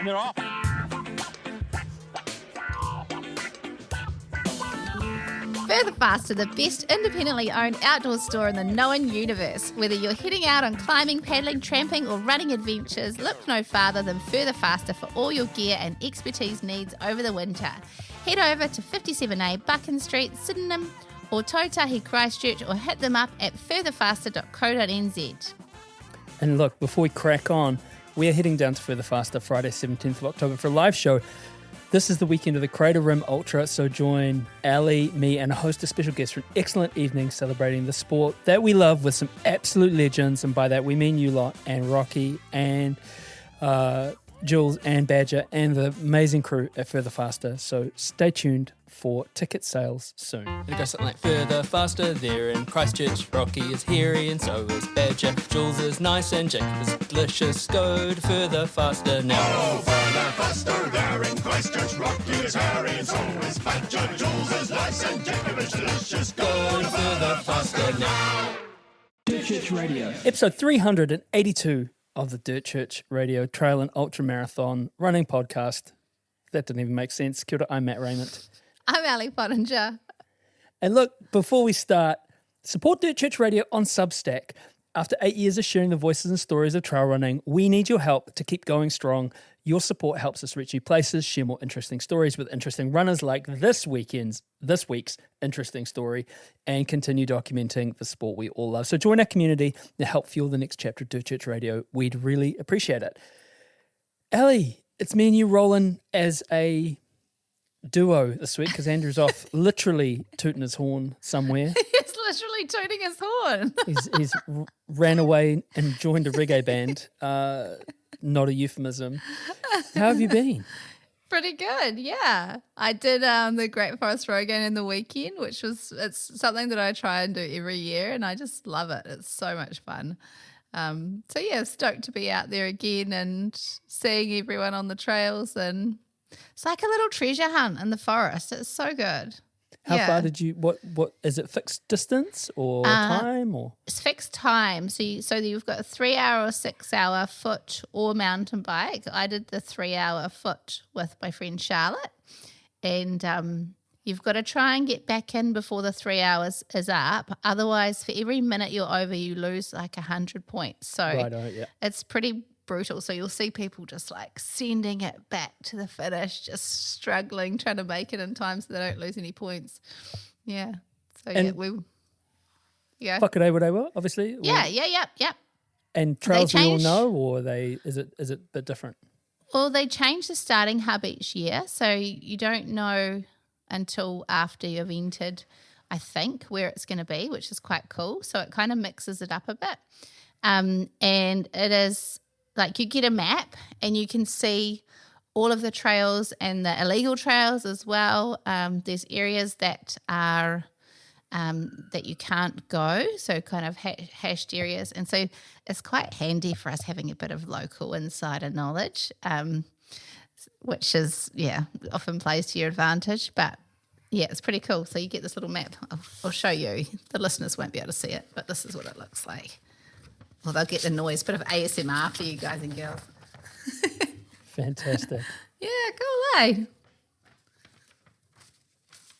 And they're off. Further Faster, the best independently owned outdoor store in the known universe. Whether you're heading out on climbing, paddling, tramping or running adventures, look no farther than Further Faster for all your gear and expertise needs over the winter. Head over to 57A Buchan Street, Sydenham or Tautahi Christchurch or hit them up at furtherfaster.co.nz. And look, before we crack on, we're heading down to Further Faster Friday 17th of October for a live show. This is the weekend of the Crater Rim Ultra, so join Ali, me, and a host of special guests for an excellent evening celebrating the sport that we love with some absolute legends, and by that we mean you lot, and Rocky, and Jules, and Badger, and the amazing crew at Further Faster. So stay tuned for ticket sales soon. It goes something like further, faster, there in Christchurch. Rocky is hairy and so is Badger. Jules is nice and Jacob is delicious. Go to further, faster now. Oh, further, faster, there in Christchurch. Rocky is hairy and so is Badger. Jules is nice and Jacob is delicious. Go to further, faster now. Dirt Church Radio. Episode 382 of the Dirt Church Radio Trail and Ultra Marathon running podcast. That didn't even make sense. Kia ora, I'm Matt Raymond. I'm Ali Pottinger. And look, before we start, support Dirt Church Radio on Substack. After 8 years of sharing the voices and stories of trail running, we need your help to keep going strong. Your support helps us reach new places, share more interesting stories with interesting runners like this week's interesting story, and continue documenting the sport we all love. So join our community to help fuel the next chapter of Dirt Church Radio. We'd really appreciate it. Ali, it's me and you rolling as a duo this week because Andrew's off literally tooting his horn somewhere. He's literally tooting his horn. He's ran away and joined a reggae band. Not a euphemism. How have you been? Pretty good, yeah. I did the Great Forest Road again in the weekend, it's something that I try and do every year, and I just love it. It's so much fun. So yeah, stoked to be out there again and seeing everyone on the trails, and it's like a little treasure hunt in the forest. It's so good. How far did you? What is it? Fixed distance or time or? It's fixed time. So you've got a 3 hour or 6 hour foot or mountain bike. I did the 3 hour foot with my friend Charlotte, and you've got to try and get back in before the 3 hours is up. Otherwise, for every minute you're over, you lose like 100 points. So it's pretty brutal. So you'll see people just like sending it back to the finish, just struggling, trying to make it in time so they don't lose any points. Yeah. So yeah. Whatever, obviously. Yeah. And trails we all know, or is it a bit different? Well, they change the starting hub each year, so you don't know until after you've entered, I think, where it's going to be, which is quite cool. So it kind of mixes it up a bit. And it is like you get a map and you can see all of the trails and the illegal trails as well. There's areas that are that you can't go, so kind of hashed areas. And so it's quite handy for us having a bit of local insider knowledge, which is, often plays to your advantage. But, yeah, it's pretty cool. So you get this little map. I'll show you. The listeners won't be able to see it, but this is what it looks like. Well, they'll get the noise, bit of ASMR for you guys and girls. Fantastic. Yeah, cool, eh?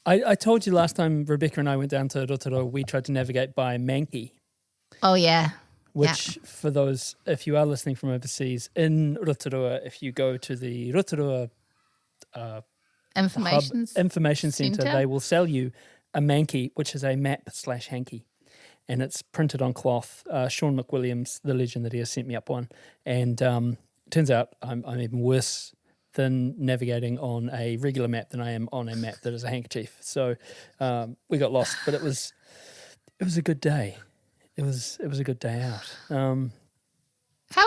I told you last time Rebecca and I went down to Rotorua, we tried to navigate by Mankey. Oh, yeah. Which, for those, if you are listening from overseas, in Rotorua, if you go to the Rotorua Information Centre, they will sell you a Mankey, which is a map/hanky. And it's printed on cloth. Sean McWilliams, the legend that he has, sent me up one. And turns out I'm even worse than navigating on a regular map than I am on a map that is a handkerchief. So we got lost, but it was a good day. It was a good day out. How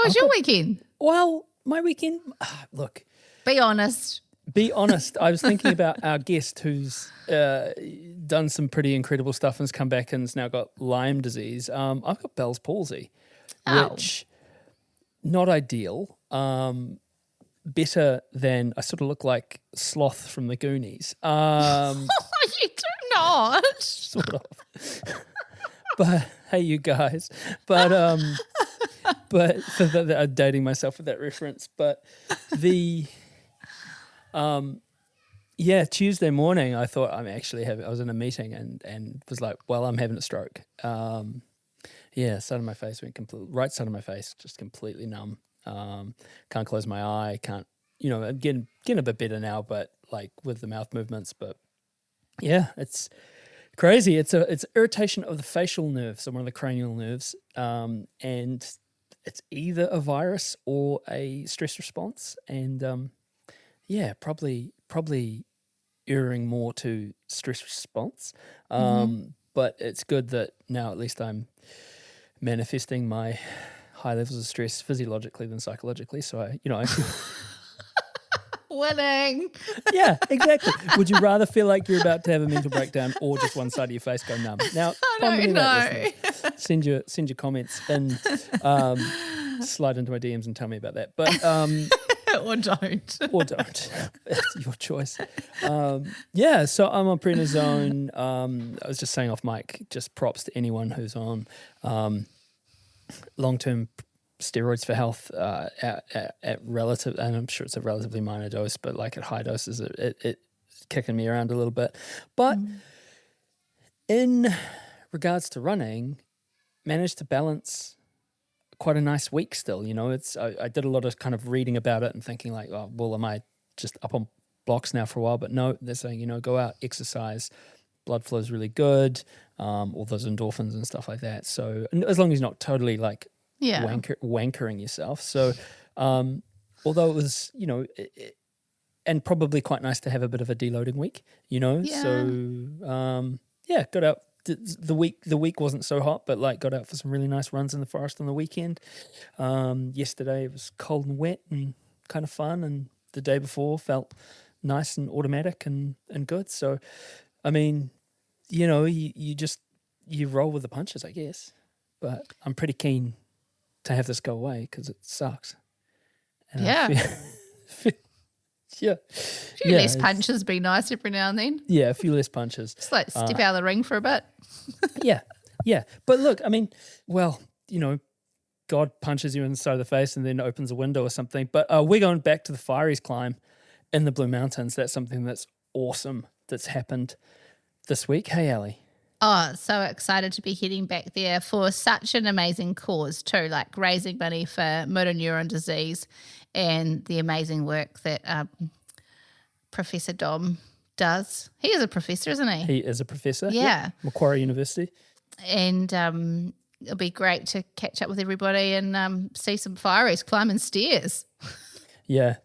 was your weekend? Well, my weekend, look. Be honest. I was thinking about our guest who's done some pretty incredible stuff and has come back and has now got Lyme disease. I've got Bell's palsy, which not ideal. Better than I sort of look like Sloth from the Goonies. You do not. Sort of. But hey, you guys. But But I'm dating myself with that reference. But Tuesday morning I thought I was in a meeting and was like, well, I'm having a stroke. Side of my face went right side of my face just completely numb. Can't close my eye. Can't, getting a bit better now, but like with the mouth movements. But yeah, it's crazy. It's irritation of the facial nerve, so one of the cranial nerves, and it's either a virus or a stress response. And probably erring more to stress response. But it's good that now at least I'm manifesting my high levels of stress physiologically than psychologically. So I feel Winning. yeah, exactly. Would you rather feel like you're about to have a mental breakdown or just one side of your face go numb? Now, I don't know. Send your comments and slide into my DMs and tell me about that. But Or don't. Or don't. It's your choice. So I'm on prednisone. I was just saying off mic, just props to anyone who's on long-term steroids for health at relative, and I'm sure it's a relatively minor dose, but like at high doses, it's kicking me around a little bit. But in regards to running, managed to balance quite a nice week still. I did a lot of kind of reading about it and thinking like, oh, well, am I just up on blocks now for a while? But no, they're saying, go out, exercise, blood flow is really good, all those endorphins and stuff like that. So as long as you're not totally like wankering yourself. So although it was, and probably quite nice to have a bit of a deloading week, So got out. The week wasn't so hot, but like got out for some really nice runs in the forest on the weekend. Yesterday it was cold and wet and kind of fun, and the day before felt nice and automatic and good. So, I mean, you roll with the punches, I guess. But I'm pretty keen to have this go away because it sucks. And A few less punches be nice every now and then. Yeah, a few less punches. Just like step out of the ring for a bit. Yeah. But look, I mean, well, God punches you in the side of the face and then opens a window or something. But we're going back to the Fireys climb in the Blue Mountains. That's something that's awesome that's happened this week. Hey, Ali. Oh, so excited to be heading back there for such an amazing cause too, like raising money for motor neuron disease and the amazing work that Professor Dom does. He is a professor, isn't he? He is a professor. Yeah. Macquarie University. And it'll be great to catch up with everybody and see some Fireys climbing stairs. Yeah.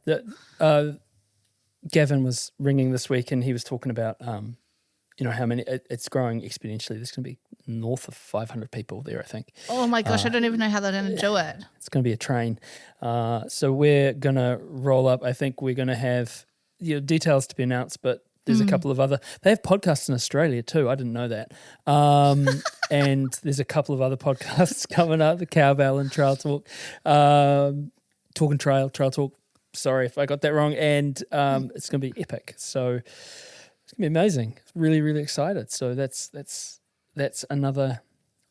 Gavin was ringing this week and he was talking about how many it's growing exponentially. There's going to be north of 500 people there, I think. Oh my gosh, I don't even know how they're going to do it. It's going to be a train. So we're going to roll up. I think we're going to have details to be announced, but there's a couple of other. They have podcasts in Australia too. I didn't know that. And there's a couple of other podcasts coming up, the Cowbell and Trail Talk, Talk and Trail Talk. Sorry if I got that wrong. And it's going to be epic. So it's gonna be amazing. Really, really excited. So that's another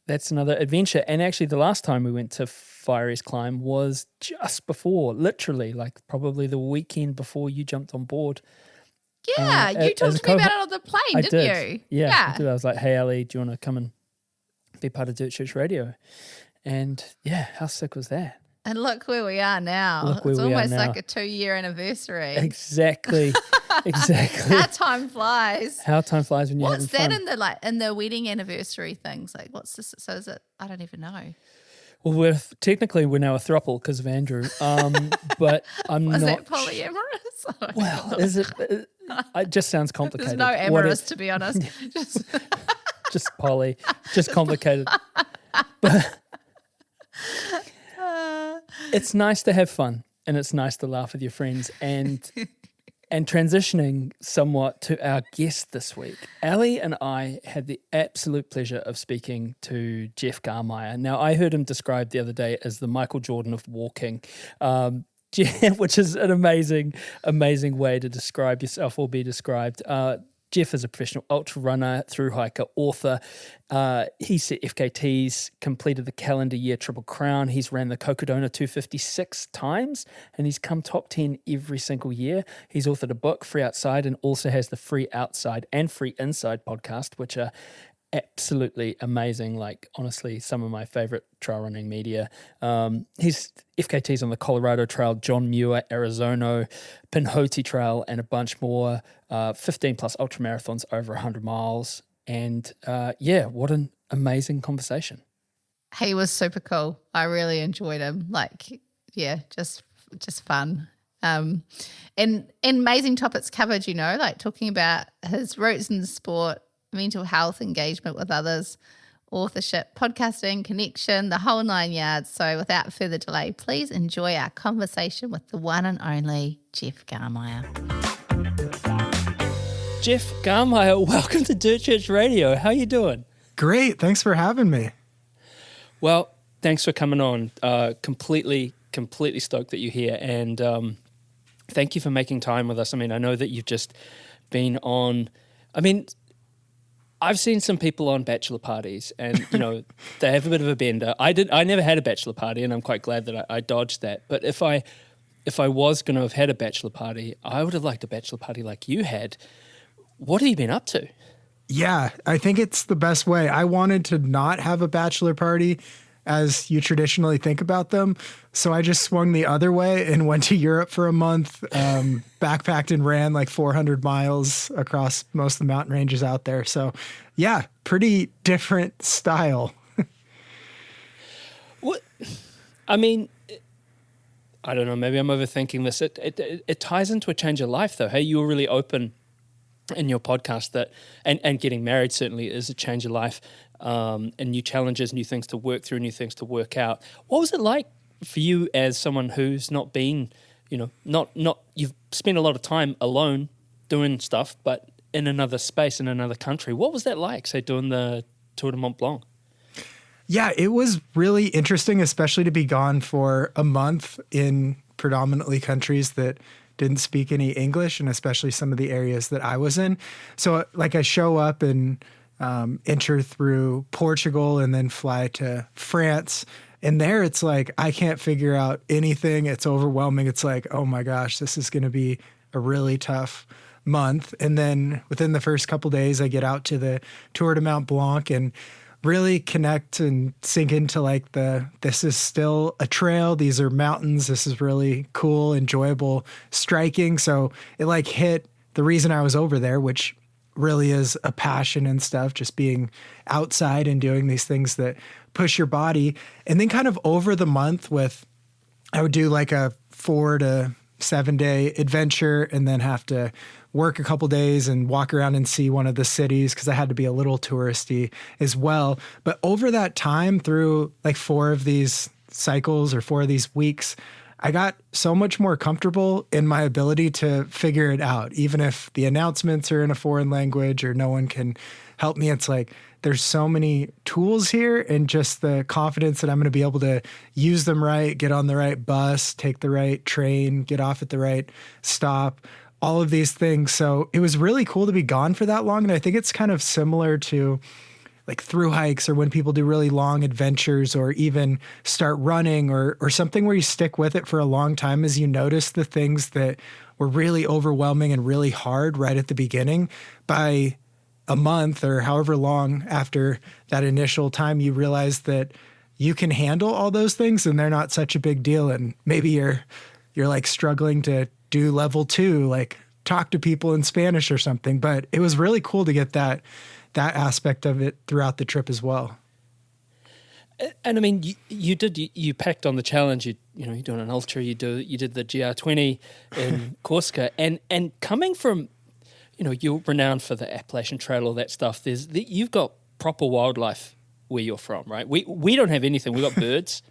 adventure. And actually, the last time we went to Fireys Climb was just before, literally, like probably the weekend before you jumped on board. Yeah, you talked to me about it on the plane, didn't you? Yeah. I did. I was like, hey, Ali, do you want to come and be part of Dirt Church Radio? And yeah, how sick was that? And look where we are now. It's almost like a 2-year anniversary. Exactly. How time flies. How time flies when you're having fun. What's that in the wedding anniversary things? Like, what's this? So is it? I don't even know. Well, we're now a throuple because of Andrew. But I'm not. Is that polyamorous? Well, is it? It just sounds complicated. There's no amorous, to be honest. Just poly, just complicated. But it's nice to have fun and it's nice to laugh with your friends and transitioning somewhat to our guest this week. Ali and I had the absolute pleasure of speaking to Jeff Garmire. Now, I heard him described the other day as the Michael Jordan of walking, which is an amazing way to describe yourself or be described. Jeff is a professional ultra runner, through hiker, author. He's set FKTs, completed the calendar year Triple Crown. He's ran the Cocodona 256 times, and he's come top 10 every single year. He's authored a book, Free Outside, and also has the Free Outside and Free Inside podcast, which are absolutely amazing. Like, honestly, some of my favorite trail running media. He's FKTs on the Colorado Trail, John Muir, Arizona, Pinhoti Trail, and a bunch more. 15 plus ultra marathons over 100 miles. And what an amazing conversation. He was super cool. I really enjoyed him. Like, yeah, just fun. And amazing topics covered, like talking about his roots in the sport, mental health, engagement with others, authorship, podcasting, connection, the whole 9 yards. So without further delay, please enjoy our conversation with the one and only Jeff Garmire. Jeff Garmire, welcome to Dirt Church Radio. How you doing? Great. Thanks for having me. Well, thanks for coming on. Completely stoked that you're here. And thank you for making time with us. I mean, I know that you've just been on, I've seen some people on bachelor parties and, they have a bit of a bender. I never had a bachelor party, and I'm quite glad that I dodged that. But if I was going to have had a bachelor party, I would have liked a bachelor party like you had. What have you been up to? Yeah, I think it's the best way. I wanted to not have a bachelor party as you traditionally think about them. So I just swung the other way and went to Europe for a month, backpacked and ran like 400 miles across most of the mountain ranges out there. So yeah, pretty different style. What? I mean, I don't know, maybe I'm overthinking this. It ties into a change of life though. Hey, you were really open in your podcast that, and getting married certainly is a change of life, and new challenges, new things to work through, new things to work out. What was it like for you as someone who's not been, not you've spent a lot of time alone doing stuff, but in another space, in another country? What was that like, say, doing the Tour de Mont Blanc? Yeah, it was really interesting, especially to be gone for a month in predominantly countries that didn't speak any English, and especially some of the areas that I was in. So like I show up and enter through Portugal and then fly to France. And there it's like, I can't figure out anything. It's overwhelming. It's like, oh my gosh, this is going to be a really tough month. And then within the first couple days, I get out to the Tour de Mont Blanc and really connect and sink into like this is still a trail. These are mountains. This is really cool, enjoyable, striking. So it like hit the reason I was over there, which really is a passion and stuff, just being outside and doing these things that push your body. And then kind of over the month I would do like a 4 to 7 day adventure and then have to work a couple days and walk around and see one of the cities because I had to be a little touristy as well. But over that time, through like 4 of these cycles or 4 of these weeks, I got so much more comfortable in my ability to figure it out. Even if the announcements are in a foreign language or no one can help me, it's like there's so many tools here, and just the confidence that I'm going to be able to use them right, get on the right bus, take the right train, get off at the right stop, all of these things. So it was really cool to be gone for that long. And I think it's kind of similar to like through hikes, or when people do really long adventures, or even start running, or something where you stick with it for a long time, as you notice the things that were really overwhelming and really hard right at the beginning. By a month or however long after that initial time, you realize that you can handle all those things and they're not such a big deal. And maybe you're like struggling to do level 2, like talk to people in Spanish or something. But it was really cool to get that aspect of it throughout the trip as well. And I mean, you packed on the challenge. You're doing an ultra. You did the GR20 in Corsica, and coming from, you're renowned for the Appalachian Trail, all that stuff. You've got proper wildlife where you're from, right? We don't have anything. We got birds.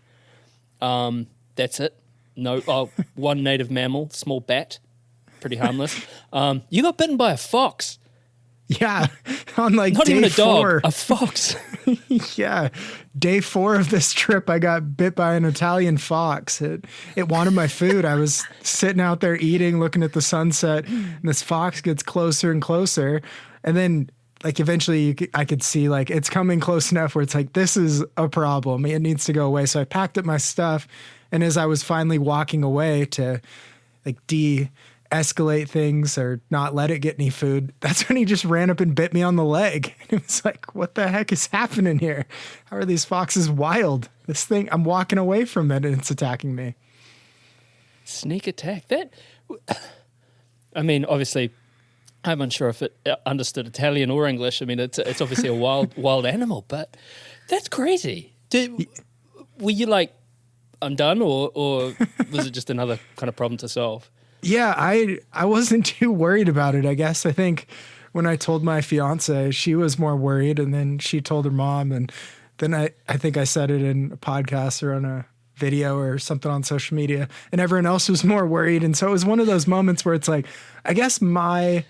That's it. No, one native mammal, small bat, pretty harmless. You got bitten by a fox. Yeah, on like not day even a 4. dog, a fox. Yeah, day 4 of this trip, I got bit by an Italian fox. It wanted my food. I was sitting out there eating, looking at the sunset, and this fox gets closer and closer. And then like eventually I could see like it's coming close enough where it's like, this is a problem. It needs to go away. So I packed up my stuff. And as I was finally walking away to like de-escalate things or not let it get any food, that's when he just ran up and bit me on the leg. And it was like, what the heck is happening here? How are these foxes wild? This thing, I'm walking away from it and it's attacking me. Sneak attack. I mean, obviously, I'm unsure if it understood Italian or English. I mean, it's obviously a wild animal, but that's crazy. Were you like, I'm done, or was it just another kind of problem to solve? Yeah, I wasn't too worried about it, I guess. I think when I told my fiance, she was more worried, and then she told her mom, and then I think I said it in a podcast or on a video or something on social media, and everyone else was more worried. And so it was one of those moments where it's like, I guess my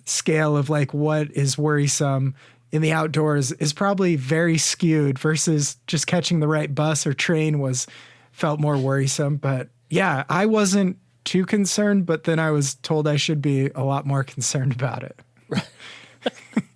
scale of like what is worrisome in the outdoors is probably very skewed versus just catching the right bus or train felt more worrisome. But yeah, I wasn't too concerned, but then I was told I should be a lot more concerned about it.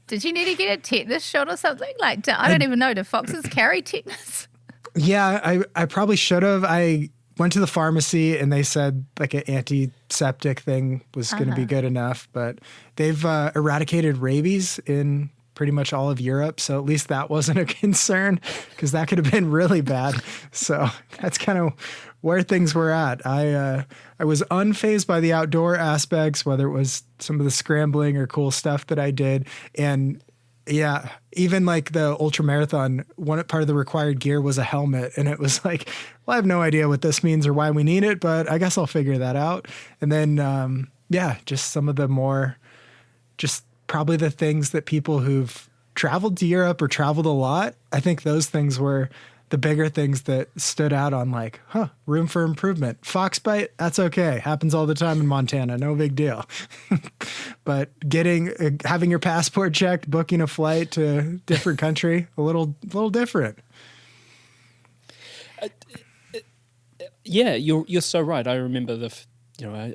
Did you need to get a tetanus shot or something? Like, I don't even know. Do foxes carry tetanus? Yeah, I probably should have. I went to the pharmacy and they said like an antiseptic thing was going to be good enough, but they've eradicated rabies in pretty much all of Europe. So at least that wasn't a concern because that could have been really bad. So that's kind of where things were at. I was unfazed by the outdoor aspects, whether it was some of the scrambling or cool stuff that I did. And yeah, even like the ultra marathon, one part of the required gear was a helmet. And it was like, well, I have no idea what this means or why we need it, but I guess I'll figure that out. And then, just some of the more, just probably the things that people who've traveled to Europe or traveled a lot, I think those things were the bigger things that stood out on like, room for improvement. Fox bite, that's okay. Happens all the time in Montana. No big deal. But having your passport checked, booking a flight to a different country, a little different. Yeah, you're so right. I remember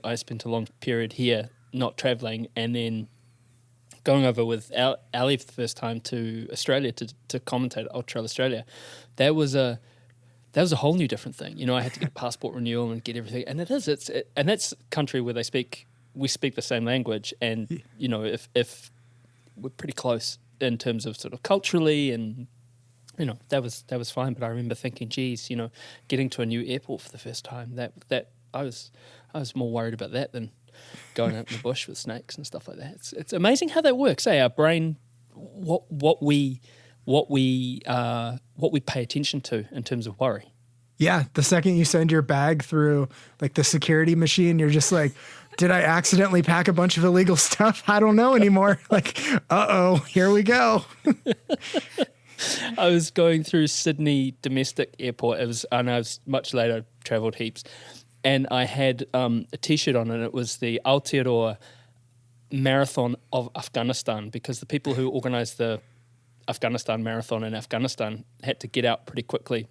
I spent a long period here not traveling and then going over with Ali for the first time to Australia to commentate at Ultra Australia. That was a whole new different thing. I had to get a passport renewal and get everything. And and that's a country where we speak the same language. And, if we're pretty close in terms of sort of culturally and, that was fine. But I remember thinking, geez, getting to a new airport for the first time, that I was more worried about that than going out in the bush with snakes and stuff like that. It's amazing how that works. Our brain, what we pay attention to in terms of worry. Yeah, the second you send your bag through like the security machine, you're just like, did I accidentally pack a bunch of illegal stuff? I don't know anymore. Like, here we go. I was going through Sydney domestic airport. I was much later, travelled heaps. And I had a T-shirt on, and it was the Aotearoa Marathon of Afghanistan, because the people who organised the Afghanistan Marathon in Afghanistan had to get out pretty quickly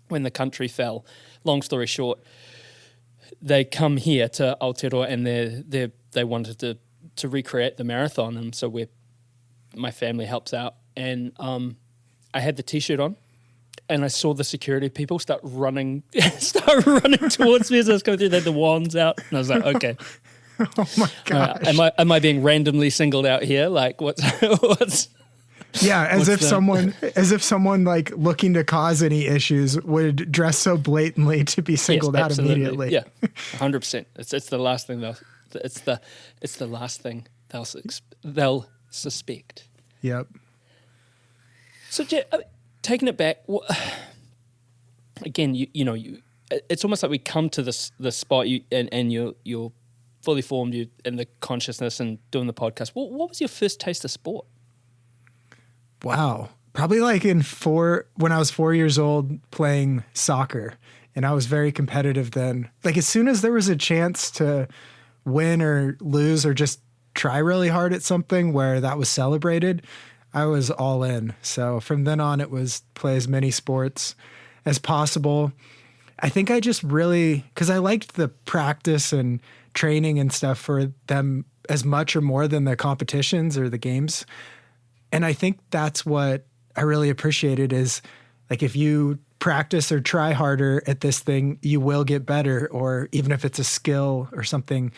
when the country fell. Long story short, they come here to Aotearoa, and they wanted to recreate the marathon, and so my family helps out. And I had the T-shirt on. And I saw the security people start running towards me as I was going through. They had the wands out, and I was like, "Okay, oh my gosh, am I being randomly singled out here? Like, what's?" Yeah, as if someone like looking to cause any issues would dress so blatantly to be singled out immediately. Yeah, 100%. It's the last thing they'll suspect. Yep. So, taking it back, again, it's almost like we come to this spot, and you're fully formed, you in the consciousness and doing the podcast. What was your first taste of sport? Wow, probably like when I was 4 years old playing soccer, and I was very competitive then. Like as soon as there was a chance to win or lose or just try really hard at something where that was celebrated, I was all in. So from then on, it was play as many sports as possible. I think I just really, because I liked the practice and training and stuff for them as much or more than the competitions or the games. And I think that's what I really appreciated is like if you practice or try harder at this thing, you will get better. Or even if it's a skill or something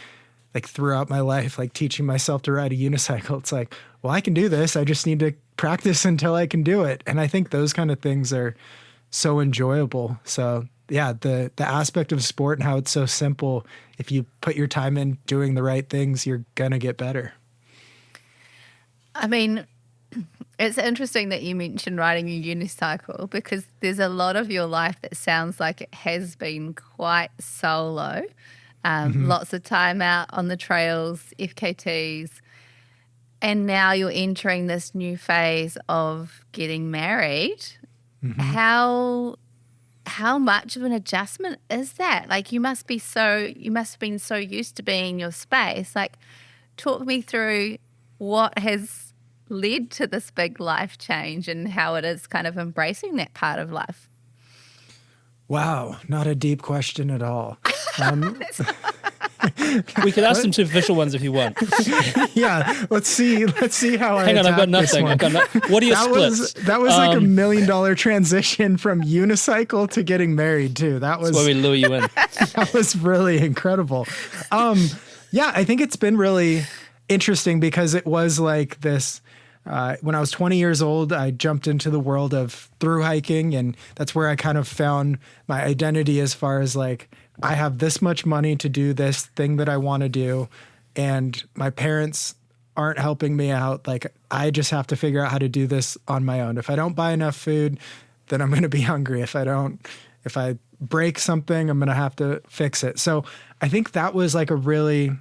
like throughout my life, like teaching myself to ride a unicycle, it's like, well, I can do this. I just need to practice until I can do it. And I think those kind of things are so enjoyable. So yeah, the aspect of sport and how it's so simple, if you put your time in doing the right things, you're going to get better. I mean, it's interesting that you mentioned riding a unicycle because there's a lot of your life that sounds like it has been quite solo. Lots of time out on the trails, FKTs, and now you're entering this new phase of getting married. How much of an adjustment is that? Like you must have been so used to being in your space. Like talk me through what has led to this big life change and how it is kind of embracing that part of life. Wow, not a deep question at all. We could ask some superficial ones if you want. Yeah, let's see how Hang on, I've got nothing. What are your splits? That was like $1 million transition from unicycle to getting married too. That's why we lure you in. That was really incredible. Yeah, I think it's been really interesting because it was like this. When I was 20 years old, I jumped into the world of thru-hiking, and that's where I kind of found my identity as far as like, I have this much money to do this thing that I want to do, and my parents aren't helping me out. Like, I just have to figure out how to do this on my own. If I don't buy enough food, then I'm going to be hungry. If I break something, I'm going to have to fix it. So I think that was like a really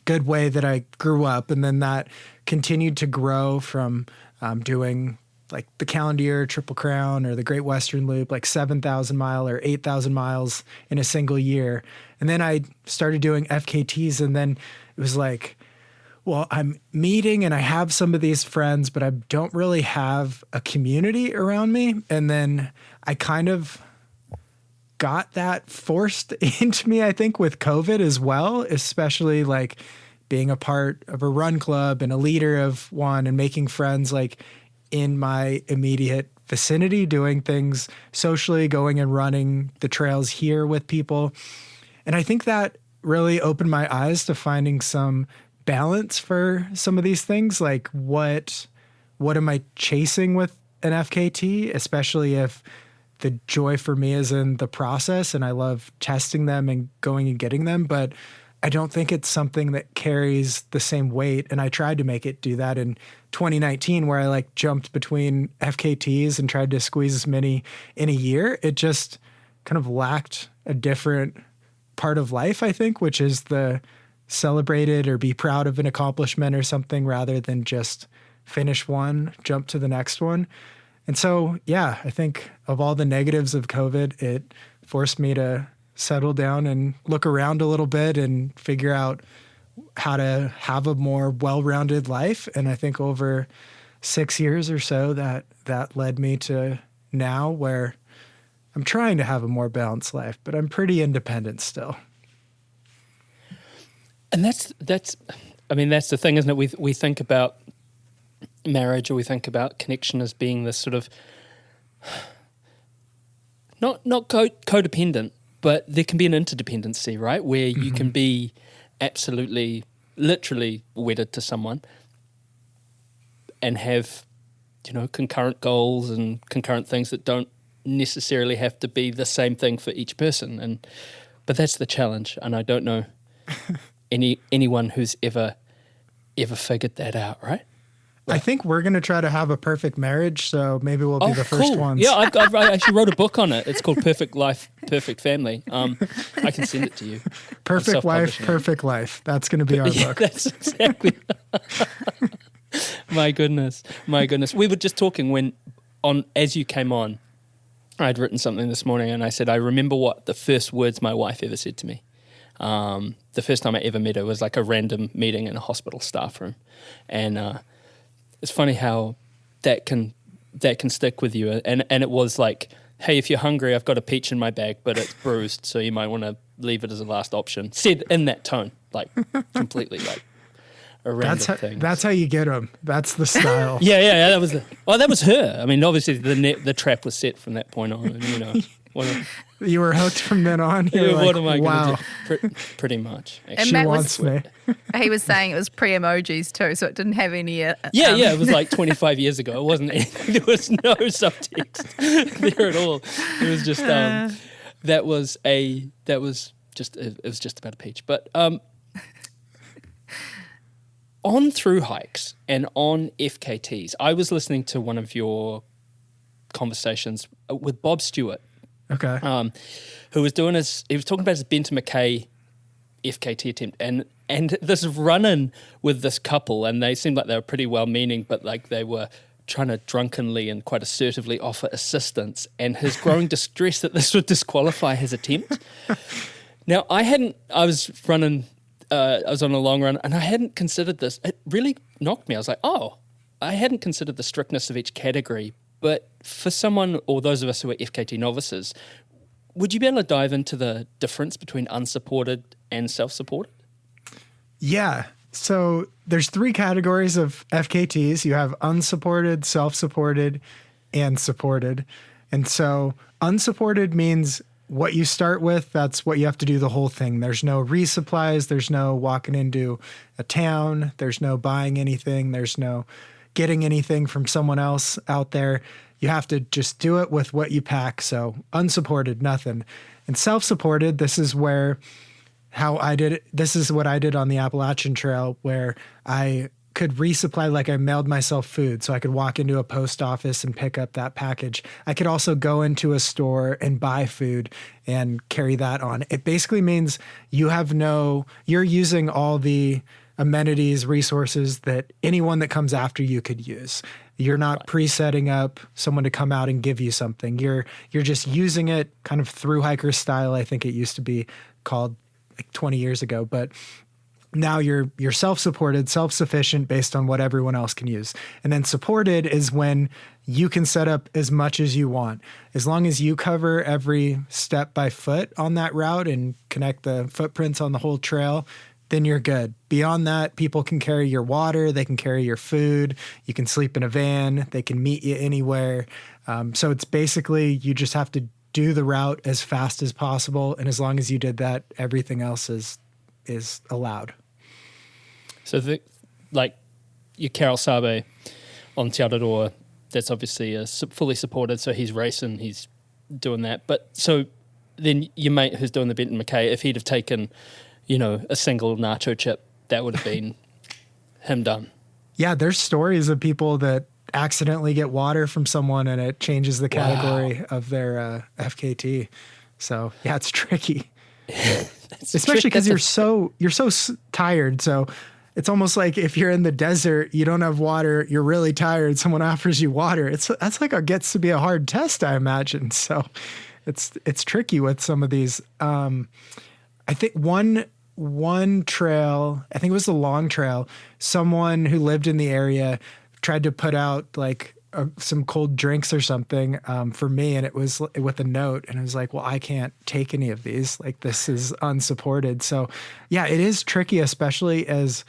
good way that I grew up. And then that continued to grow from doing like the calendar year Triple Crown or the Great Western Loop, like 7,000 mile or 8,000 miles in a single year. And then I started doing FKTs, and then it was like, well, I'm meeting and I have some of these friends, but I don't really have a community around me. And then I kind of got that forced into me, I think, with COVID as well, especially like being a part of a run club and a leader of one and making friends like in my immediate vicinity, doing things socially, going and running the trails here with people. And I think that really opened my eyes to finding some balance for some of these things. Like what am I chasing with an FKT, especially if the joy for me is in the process and I love testing them and going and getting them, but I don't think it's something that carries the same weight. And I tried to make it do that in 2019, where I like jumped between FKTs and tried to squeeze as many in a year. It just kind of lacked a different part of life, I think, which is the celebrated or be proud of an accomplishment or something rather than just finish one, jump to the next one. And so, yeah, I think of all the negatives of COVID, it forced me to settle down and look around a little bit and figure out how to have a more well-rounded life. And I think over 6 years or so that led me to now where I'm trying to have a more balanced life, but I'm pretty independent still. And that's the thing, isn't it? We think about marriage or we think about connection as being this sort of not codependent, but there can be an interdependency, right? Where you can be absolutely, literally wedded to someone and have, concurrent goals and concurrent things that don't necessarily have to be the same thing for each person. But that's the challenge. And I don't know anyone who's ever figured that out, right? I think we're going to try to have a perfect marriage, so maybe we'll be the first ones. Yeah, I actually wrote a book on it. It's called Perfect Life, Perfect Family. I can send it to you. Perfect Wife, Perfect Life. That's going to be our book. That's exactly. My goodness. We were just talking as you came on, I'd written something this morning and I said, I remember what the first words my wife ever said to me. The first time I ever met her was like a random meeting in a hospital staff room. And it's funny how that can stick with you. And it was like, hey, if you're hungry, I've got a peach in my bag, but it's bruised, so you might want to leave it as a last option. Said in that tone, like completely like a random thing. That's how you get them. That's the style. Yeah. That was her. I mean, obviously the trap was set from that point on. And, You were hooked from then on. You were what like, am I wow, going to do? Pretty much. And Actually. she Matt wants me. He was saying it was pre-emojis too, so it didn't have any. Yeah, it was like 25 years ago. It wasn't anything. There was no subtext there at all. It was just it was just about a peach. But on through hikes and on FKTs, I was listening to one of your conversations with Bob Stewart. Okay. Who was doing he was talking about his Benton McKay FKT attempt and this run-in with this couple, and they seemed like they were pretty well-meaning, but like they were trying to drunkenly and quite assertively offer assistance, and his growing distress that this would disqualify his attempt. Now, I was on a long run, and I hadn't considered this. It really knocked me. I was like, I hadn't considered the strictness of each category. But for someone, or those of us who are FKT novices, would you be able to dive into the difference between unsupported and self-supported? Yeah. So there's 3 categories of FKTs. You have unsupported, self-supported, and supported. And so unsupported means what you start with, that's what you have to do the whole thing. There's no resupplies. There's no walking into a town. There's no buying anything. There's no getting anything from someone else out there. You have to just do it with what you pack. So unsupported, nothing. And self-supported, this is what I did on the Appalachian Trail, where I could resupply, like I mailed myself food. So I could walk into a post office and pick up that package. I could also go into a store and buy food and carry that on. It basically means you're using all the amenities, resources that anyone that comes after you could use. You're not pre-setting up someone to come out and give you something. You're just using it kind of through hiker style. I think it used to be called like 20 years ago, but now you're self-supported, self-sufficient based on what everyone else can use. And then supported is when you can set up as much as you want. As long as you cover every step by foot on that route and connect the footprints on the whole trail, then you're good. Beyond that, people can carry your water, they can carry your food, you can sleep in a van, they can meet you anywhere. So it's basically, you just have to do the route as fast as possible. And as long as you did that, everything else is allowed. So your Carol Sabe on Te Araroa, that's obviously fully supported. So he's racing, he's doing that. But so then your mate who's doing the Benton McKay, if he'd have taken a single nacho chip, that would have been him done. Yeah, there's stories of people that accidentally get water from someone and it changes the category of their FKT. So yeah, it's tricky, especially because you're so tired. So it's almost like if you're in the desert, you don't have water, you're really tired, someone offers you water. That's like gets to be a hard test, I imagine. So it's tricky with some of these. I think one trail, I think it was the Long Trail, someone who lived in the area tried to put out like some cold drinks or something for me, and it was with a note, and I was like, well, I can't take any of these. Like, this is unsupported. So yeah, it is tricky, especially as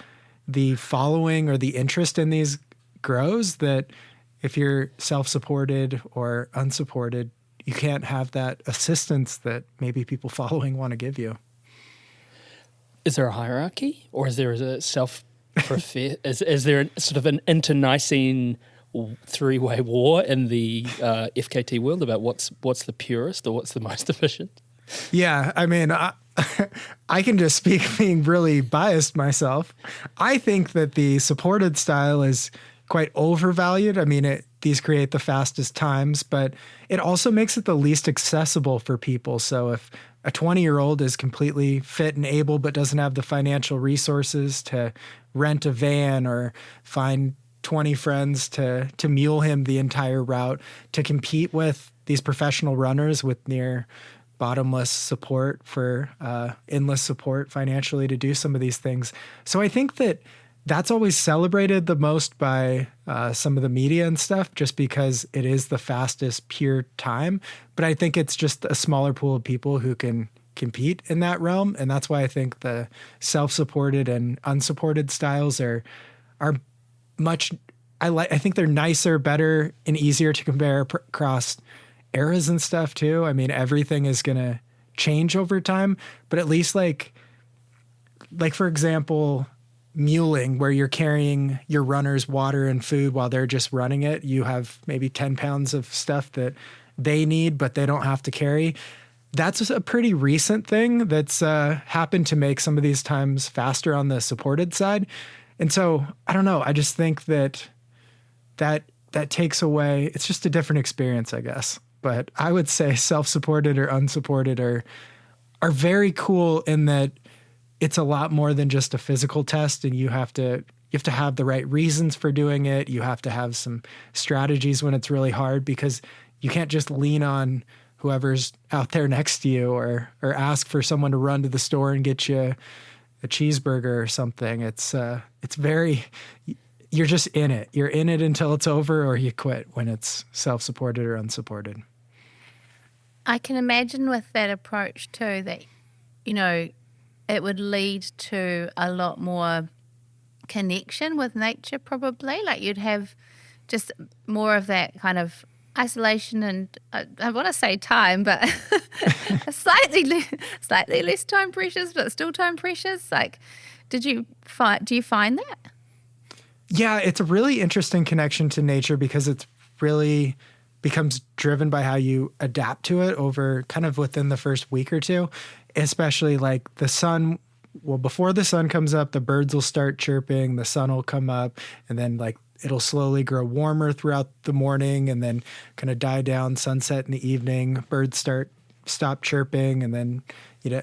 the following or the interest in these grows, that if you're self-supported or unsupported, you can't have that assistance that maybe people following want to give you. Is there a hierarchy, or is there a is there sort of an internecine 3-way war in the FKT world about what's the purest or what's the most efficient? Yeah, I mean, I can just speak being really biased myself. I think that the supported style is quite overvalued. I mean, these create the fastest times, but it also makes it the least accessible for people. So if a 20-year-old is completely fit and able but doesn't have the financial resources to rent a van or find 20 friends to mule him the entire route, to compete with these professional runners with near bottomless support for endless support financially to do some of these things. So I think that's always celebrated the most by some of the media and stuff, just because it is the fastest pure time. But I think it's just a smaller pool of people who can compete in that realm. And that's why I think the self-supported and unsupported styles are much, I think they're nicer, better, and easier to compare across eras and stuff too. I mean, everything is going to change over time, but at least like for example, muling, where you're carrying your runners water and food while they're just running it. You have maybe 10 pounds of stuff that they need, but they don't have to carry. That's a pretty recent thing that's happened to make some of these times faster on the supported side. And so I don't know. I just think that takes away, it's just a different experience, I guess. But I would say self-supported or unsupported are very cool in that it's a lot more than just a physical test, and you have to have the right reasons for doing it. You have to have some strategies when it's really hard, because you can't just lean on whoever's out there next to you or ask for someone to run to the store and get you a cheeseburger or something. It's very, you're just in it. You're in it until it's over, or you quit when it's self-supported or unsupported. I can imagine with that approach too that, it would lead to a lot more connection with nature probably. Like you'd have just more of that kind of isolation and I want to say time, but slightly less time pressures, but still time pressures. Like, do you find that? Yeah, it's a really interesting connection to nature because it's really becomes driven by how you adapt to it over kind of within the first week or two, especially like the sun. Well, before the sun comes up, the birds will start chirping, the sun will come up, and then like it'll slowly grow warmer throughout the morning and then kind of die down, sunset in the evening, birds stop chirping, and then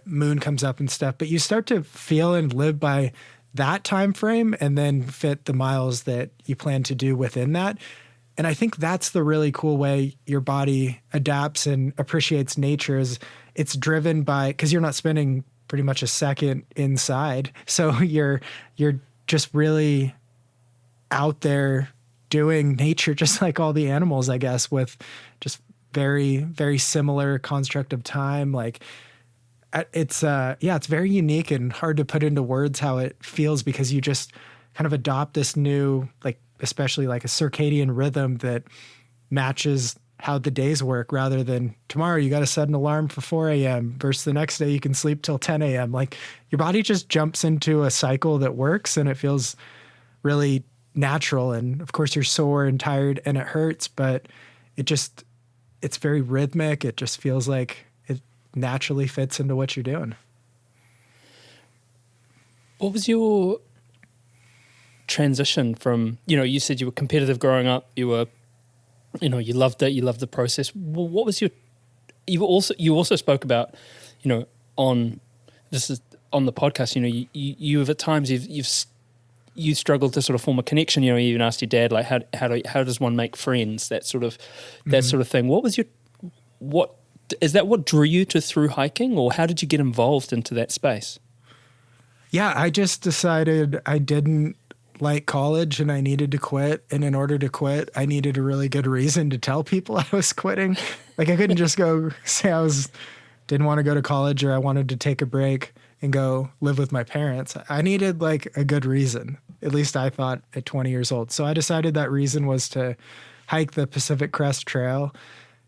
moon comes up and stuff. But you start to feel and live by that time frame and then fit the miles that you plan to do within that. And I think that's the really cool way your body adapts and appreciates nature is it's driven by, because you're not spending pretty much a second inside. So you're just really out there doing nature just like all the animals, I guess, with just very, very similar construct of time. Like it's very unique and hard to put into words how it feels because you just kind of adopt this new, like, especially like a circadian rhythm that matches how the days work rather than tomorrow you got to set an alarm for 4 a.m. versus the next day you can sleep till 10 a.m. Like your body just jumps into a cycle that works and it feels really natural. And of course you're sore and tired and it hurts, but it's very rhythmic. It just feels like it naturally fits into what you're doing. What was your transition from, you said you were competitive growing up, you were, you loved it, you loved the process. Well, what was you also spoke about, on the podcast, you have at times you've struggled to sort of form a connection, you even asked your dad, like how does one make friends, that sort of thing. What is that what drew you to through hiking, or how did you get involved into that space? Yeah, I just decided I didn't like college and I needed to quit. And in order to quit, I needed a really good reason to tell people I was quitting. Like I couldn't just go say didn't want to go to college or I wanted to take a break and go live with my parents. I needed like a good reason. At least I thought at 20 years old. So I decided that reason was to hike the Pacific Crest Trail.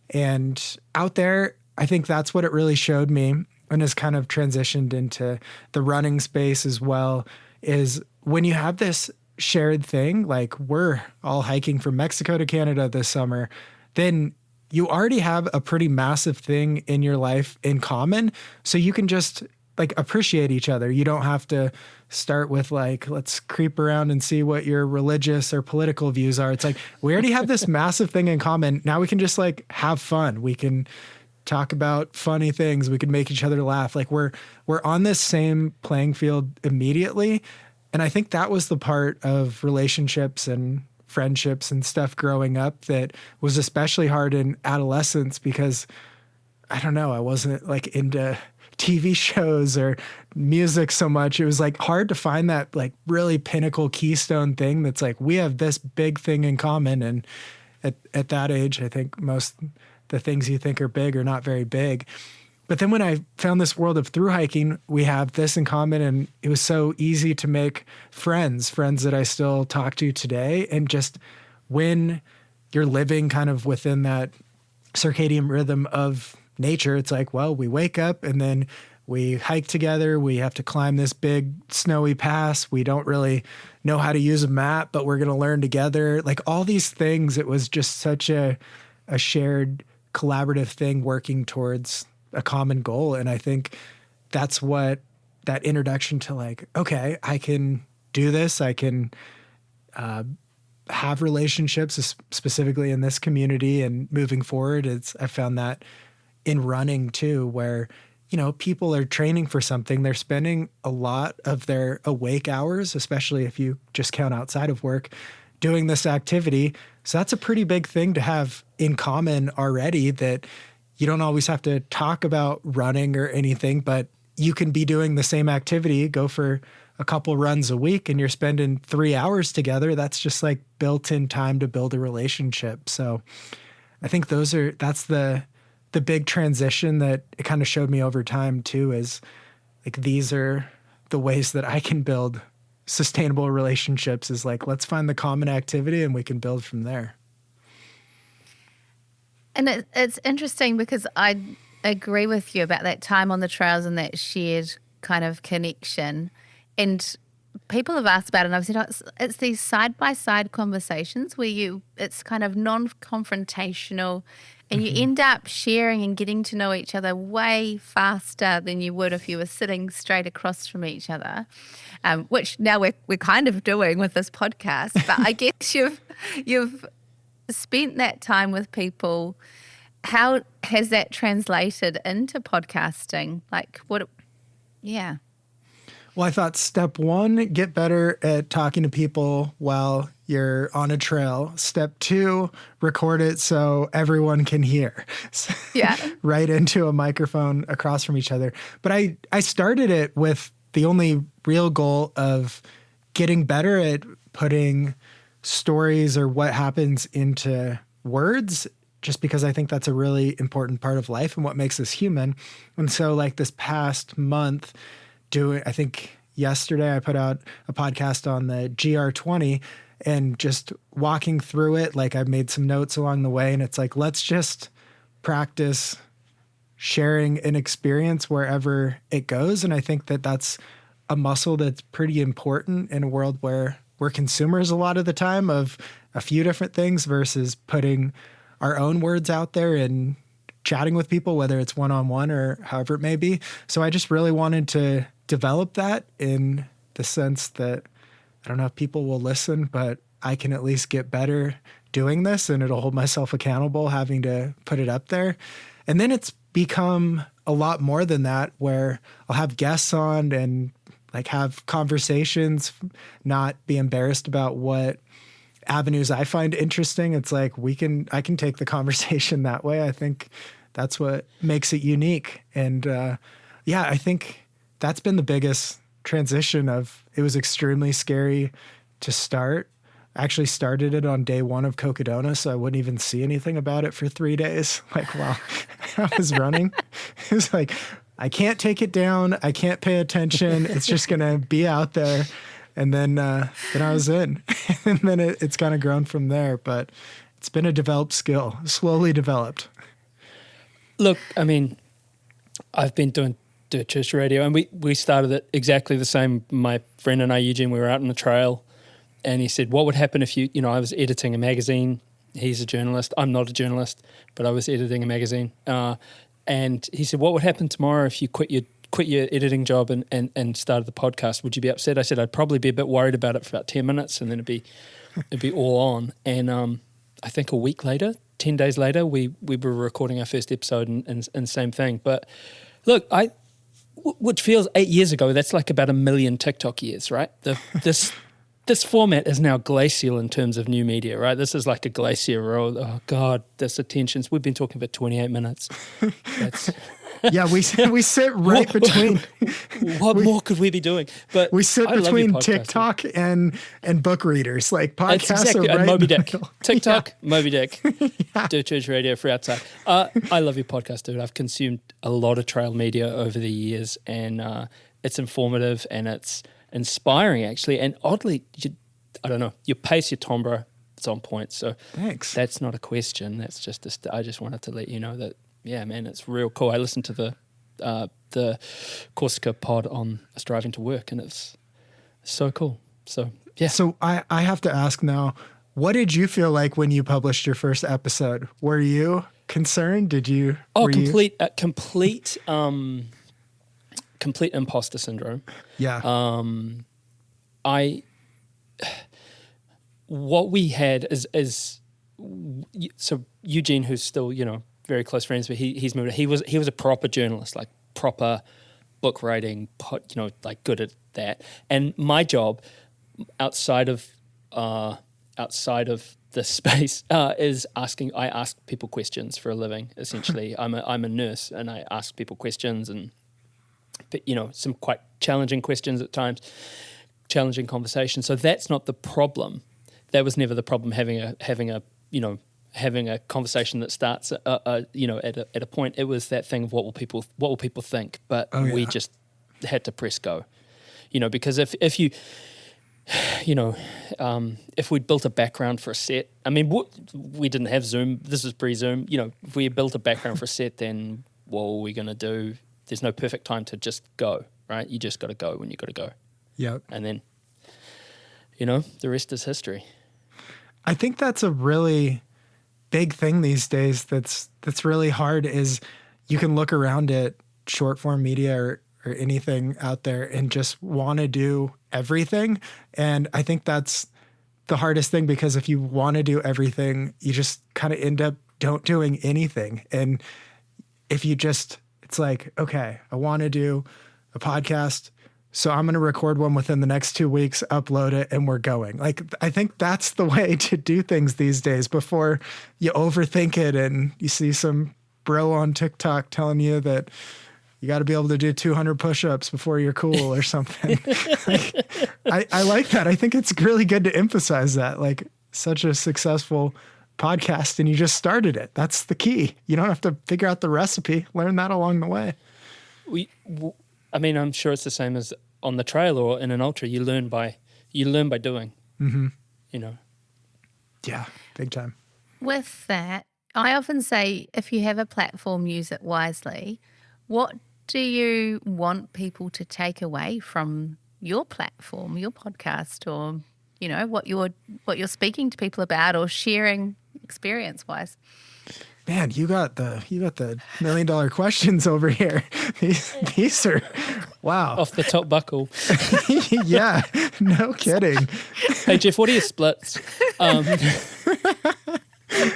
And out there, I think that's what it really showed me and has kind of transitioned into the running space as well, is when you have this shared thing, like we're all hiking from Mexico to Canada this summer, then you already have a pretty massive thing in your life in common. So you can just like appreciate each other. You don't have to start with like, let's creep around and see what your religious or political views are. It's like, we already have this massive thing in common. Now we can just like have fun. We can talk about funny things. We can make each other laugh. Like we're on this same playing field immediately. And I think that was the part of relationships and friendships and stuff growing up that was especially hard in adolescence because I don't know, I wasn't like into TV shows or music so much. It was like hard to find that like really pinnacle keystone thing that's like, we have this big thing in common. And at that age, I think most the things you think are big are not very big. But then when I found this world of thru hiking, we have this in common, and it was so easy to make friends that I still talk to today. And just when you're living kind of within that circadian rhythm of nature, it's like, well, we wake up and then we hike together. We have to climb this big snowy pass. We don't really know how to use a map, but we're going to learn together. Like all these things, it was just such a shared collaborative thing working towards a common goal. And I think that's what that introduction to like, okay, I can do this. I can have relationships, specifically in this community and moving forward. I found that in running too, where, people are training for something. They're spending a lot of their awake hours, especially if you just count outside of work, doing this activity. So that's a pretty big thing to have in common already, that you don't always have to talk about running or anything, but you can be doing the same activity, go for a couple runs a week, and you're spending 3 hours together. That's just like built-in time to build a relationship. So I think that's the big transition that it kind of showed me over time too, is like, these are the ways that I can build sustainable relationships, is like, let's find the common activity and we can build from there. And it's interesting because I agree with you about that time on the trails and that shared kind of connection. And people have asked about it, and I've said, it's these side-by-side conversations where it's kind of non-confrontational, and you end up sharing and getting to know each other way faster than you would if you were sitting straight across from each other, which now we're kind of doing with this podcast. But I guess you've spent that time with people. How has that translated into podcasting? Like what? Yeah. Well, I thought step one, get better at talking to people while you're on a trail. Step two, record it so everyone can hear. Yeah. Right into a microphone across from each other. But I started it with the only real goal of getting better at putting stories or what happens into words, just because I think that's a really important part of life and what makes us human. And so like this past month, I think yesterday I put out a podcast on the GR20, and just walking through it, like I made some notes along the way, and it's like, let's just practice sharing an experience wherever it goes. And I think that that's a muscle that's pretty important in a world where we're consumers a lot of the time of a few different things versus putting our own words out there and chatting with people, whether it's one-on-one or however it may be. So I just really wanted to develop that in the sense that I don't know if people will listen, but I can at least get better doing this, and it'll hold myself accountable having to put it up there. And then it's become a lot more than that, where I'll have guests on and like have conversations, not be embarrassed about what avenues I find interesting. It's like I can take the conversation that way. I think that's what makes it unique. And I think that's been the biggest transition of, it was extremely scary to start. I actually started it on day one of Cocodona, so I wouldn't even see anything about it for 3 days. Like while I was running, it was like, I can't take it down. I can't pay attention. It's just going to be out there. And then I was in, and then it's kind of grown from there, but it's been a developed skill, slowly developed. Look, I mean, I've been doing Dirt Church Radio, and we started it exactly the same. My friend and I, Eugene, we were out on the trail, and he said, what would happen if I was editing a magazine. He's a journalist. I'm not a journalist, but I was editing a magazine. And he said, what would happen tomorrow if you quit your editing job and started the podcast? Would you be upset? I said, I'd probably be a bit worried about it for about 10 minutes, and then it'd be all on. And I think a week later, 10 days later, we were recording our first episode and same thing. But look, which feels 8 years ago, that's like about 1 million TikTok years, right? This this format is now glacial in terms of new media, right? This is like a glacier road. Oh God, this attention's. We've been talking for 28 minutes. That's Yeah, we sit right between. What more could we be doing? But We sit I love your between podcasting. TikTok and book readers. Like That's podcasts exactly are right Moby in the Dick. middle. TikTok, Moby Dick, Dirt Church Radio, Free Outside. I love your podcast, dude. I've consumed a lot of trail media over the years, and it's informative and it's inspiring, actually. And oddly, I don't know, your pace, your timbre, it's on point. So Thanks. that's not a question. That's just I just wanted to let you know that, yeah, man, it's real cool. I listened to the Corsica pod on us driving to work, and it's so cool. So yeah. So I have to ask now, what did you feel like when you published your first episode? Were you concerned? Did you? Oh, were you- complete imposter syndrome. Yeah. What we had is so Eugene, who's still, very close friends, but he's moved. He was a proper journalist, like proper book writing, like good at that. And my job outside of the space is asking. I ask people questions for a living. Essentially, I'm a nurse, and I ask people questions, and some quite challenging questions at times, challenging conversations. So that's not the problem. That was never the problem. Having a conversation that starts at a point. It was that thing of what will people think. But we just had to press go, because if you. If we'd built a background for a set, I mean, we didn't have Zoom. This was pre-Zoom. If we built a background for a set, then what were we going to do? There's no perfect time to just go, right? You just got to go when you got to go. Yep. And then, the rest is history. I think that's a really big thing these days that's really hard is you can look around at short form media or anything out there and just want to do everything. And I think that's the hardest thing, because if you want to do everything, you just kind of end up don't doing anything. And if you just, it's like, okay, I want to do a podcast, so I'm going to record one within the next 2 weeks, upload it, and we're going. Like, I think that's the way to do things these days before you overthink it and you see some bro on TikTok telling you that you got to be able to do 200 push-ups before you're cool or something. I like that. I think it's really good to emphasize that, like, such a successful podcast and you just started it. That's the key. You don't have to figure out the recipe. Learn that along the way. I'm sure it's the same as on the trail or in an ultra. You learn by doing. Mm-hmm. Yeah, big time. With that, I often say, if you have a platform, use it wisely. What do you want people to take away from your platform, your podcast, or what you're speaking to people about or sharing experience-wise? Man, you got the $1 million questions over here. These are wow. off the top buckle. Yeah, no kidding. Hey Jeff, what are your splits?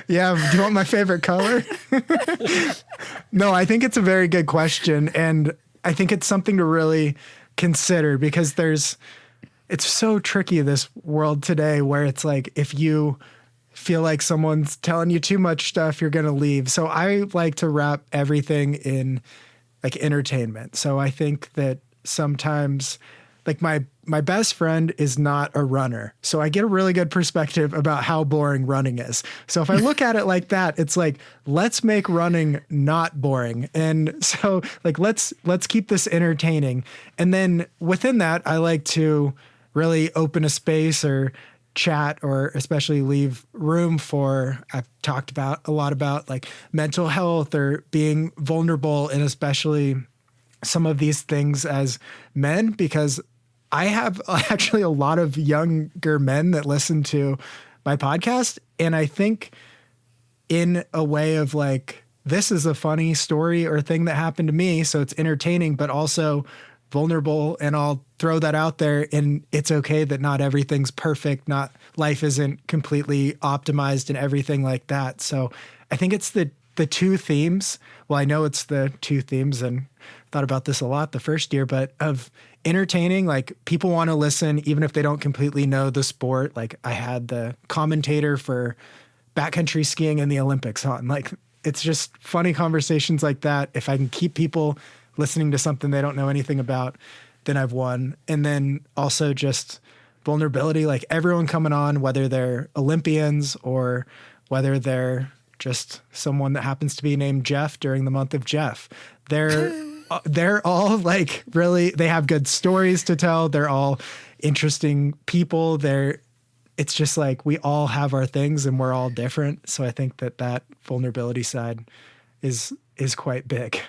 Yeah, do you want my favorite color? No, I think it's a very good question, and I think it's something to really consider, because it's so tricky, this world today, where it's like if you feel like someone's telling you too much stuff, you're going to leave. So I like to wrap everything in like entertainment. So I think that sometimes, like, my best friend is not a runner. So I get a really good perspective about how boring running is. So if I look at it like that, it's like, let's make running not boring. And so, like, let's keep this entertaining. And then within that, I like to really open a space or chat, or especially leave room for, I've talked a lot about like mental health or being vulnerable, and especially some of these things as men, because I have actually a lot of younger men that listen to my podcast. And I think in a way of like, this is a funny story or thing that happened to me, so it's entertaining, but also vulnerable, and I'll throw that out there. And it's okay that not everything's perfect, not life isn't completely optimized and everything like that. So I think it's the the two themes. Well, I know it's the two themes, and thought about this a lot the first year, but of entertaining, like people want to listen even if they don't completely know the sport. Like I had the commentator for backcountry skiing in the Olympics on. Like it's just funny conversations like that. If I can keep people listening to something they don't know anything about, then I've won. And then also just vulnerability, like everyone coming on, whether they're Olympians or whether they're just someone that happens to be named Jeff during the month of Jeff. They're all like really, they have good stories to tell. They're all interesting people. It's just like we all have our things and we're all different. So I think that vulnerability side is quite big.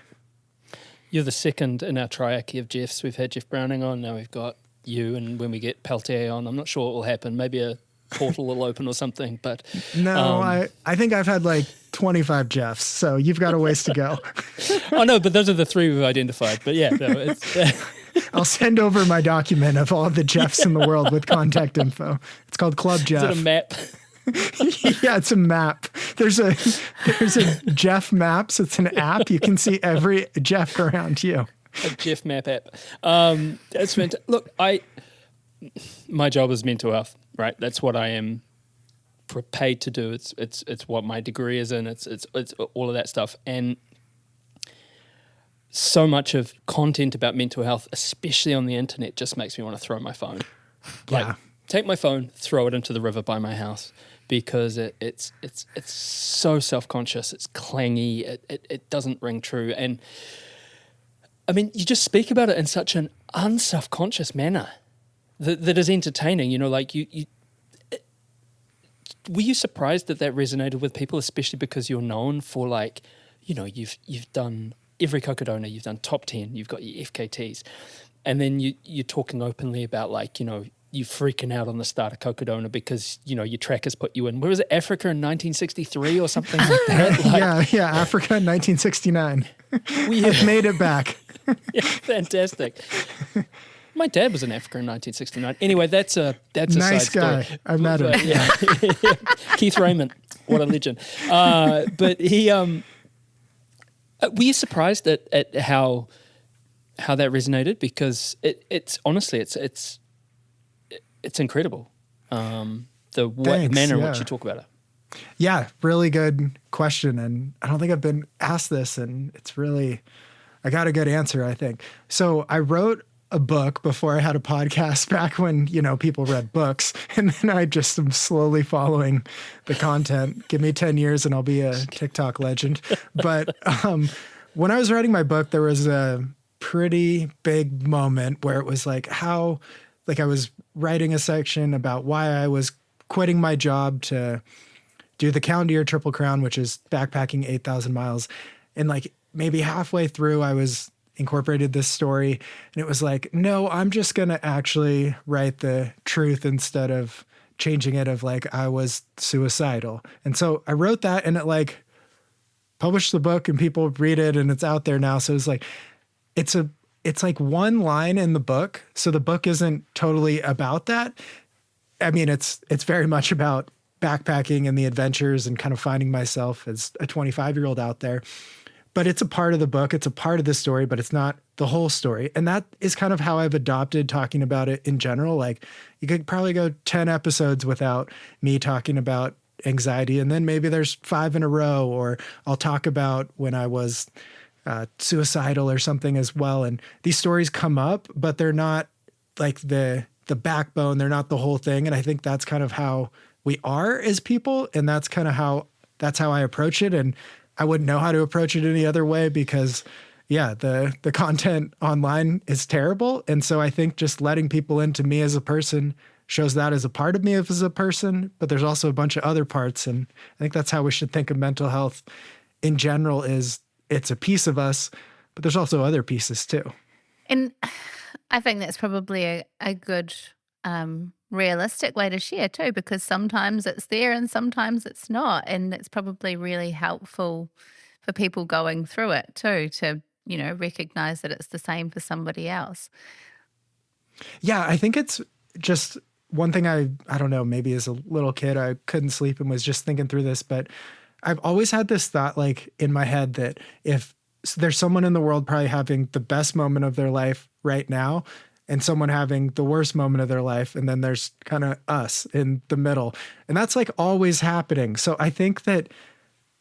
You're the second in our triarchy of Jeffs. We've had Jeff Browning on. Now we've got you. And when we get Peltier on, I'm not sure what will happen. Maybe a portal will open or something. But no, I think I've had like 25 Jeffs. So you've got a ways to go. Oh, no, but those are the three we've identified. But yeah, no, it's... I'll send over my document of all the Jeffs in the world with contact info. It's called Club Jeff. Is it a map? Yeah, it's a map. There's a Jeff Maps. It's an app. You can see every Jeff around you. A Jeff Map app. That's fantastic. Look, my job is mental health, right? That's what I am paid to do. It's what my degree is in. It's all of that stuff. And so much of content about mental health, especially on the internet, just makes me want to throw my phone. Like, take my phone, throw it into the river by my house, because it's so self-conscious. It's clangy. It doesn't ring true. And I mean, you just speak about it in such an unself-conscious manner that is entertaining. You know, like were you surprised that resonated with people, especially because you're known for, like, you know, you've done every Cocodona, you've done top 10, you've got your FKTs, and then you're talking openly about, like, you know, you freaking out on the start of Cocodona because, you know, your trackers put you in, where was it, Africa in 1963 or something like that? Like, yeah, Africa in 1969. We have made it back. Yeah, fantastic. My dad was in Africa in 1969. Anyway, that's a nice side guy. story. I've met him. Yeah. Keith Raymond, what a legend. But he, were you surprised at how that resonated? Because it's honestly it's incredible. The manner in which you talk about it. Yeah, really good question. And I don't think I've been asked this, and it's really, I got a good answer, I think. So I wrote a book before I had a podcast back when, you know, people read books, and then I just am slowly following the content. Give me 10 years and I'll be a TikTok legend. But when I was writing my book, there was a pretty big moment where it was like I was writing a section about why I was quitting my job to do the Calendar Triple Crown, which is backpacking 8,000 miles. And like maybe halfway through, I was incorporated this story, and it was like, no, I'm just going to actually write the truth instead of changing it of like, I was suicidal. And so I wrote that, and it like published the book, and people read it, and it's out there now. So it's like, it's like one line in the book. So the book isn't totally about that. I mean, it's very much about backpacking and the adventures and kind of finding myself as a 25-year-old out there. But it's a part of the book. It's a part of the story, but it's not the whole story. And that is kind of how I've adopted talking about it in general. Like you could probably go 10 episodes without me talking about anxiety. And then maybe there's 5 in a row, or I'll talk about when I was suicidal or something as well. And these stories come up, but they're not like the backbone. They're not the whole thing. And I think that's kind of how we are as people. And that's kind of how I approach it. And I wouldn't know how to approach it any other way because, yeah, the content online is terrible. And so I think just letting people into me as a person shows that as a part of me as a person, but there's also a bunch of other parts. And I think that's how we should think of mental health in general, is it's a piece of us, but there's also other pieces too. And I think that's probably a good realistic way to share too, because sometimes it's there and sometimes it's not. And it's probably really helpful for people going through it too, to, you know, recognize that it's the same for somebody else. Yeah, I think it's just one thing I don't know, maybe as a little kid, I couldn't sleep and was just thinking through this, but I've always had this thought like in my head that if there's someone in the world probably having the best moment of their life right now and someone having the worst moment of their life, and then there's kind of us in the middle. And that's like always happening. So I think that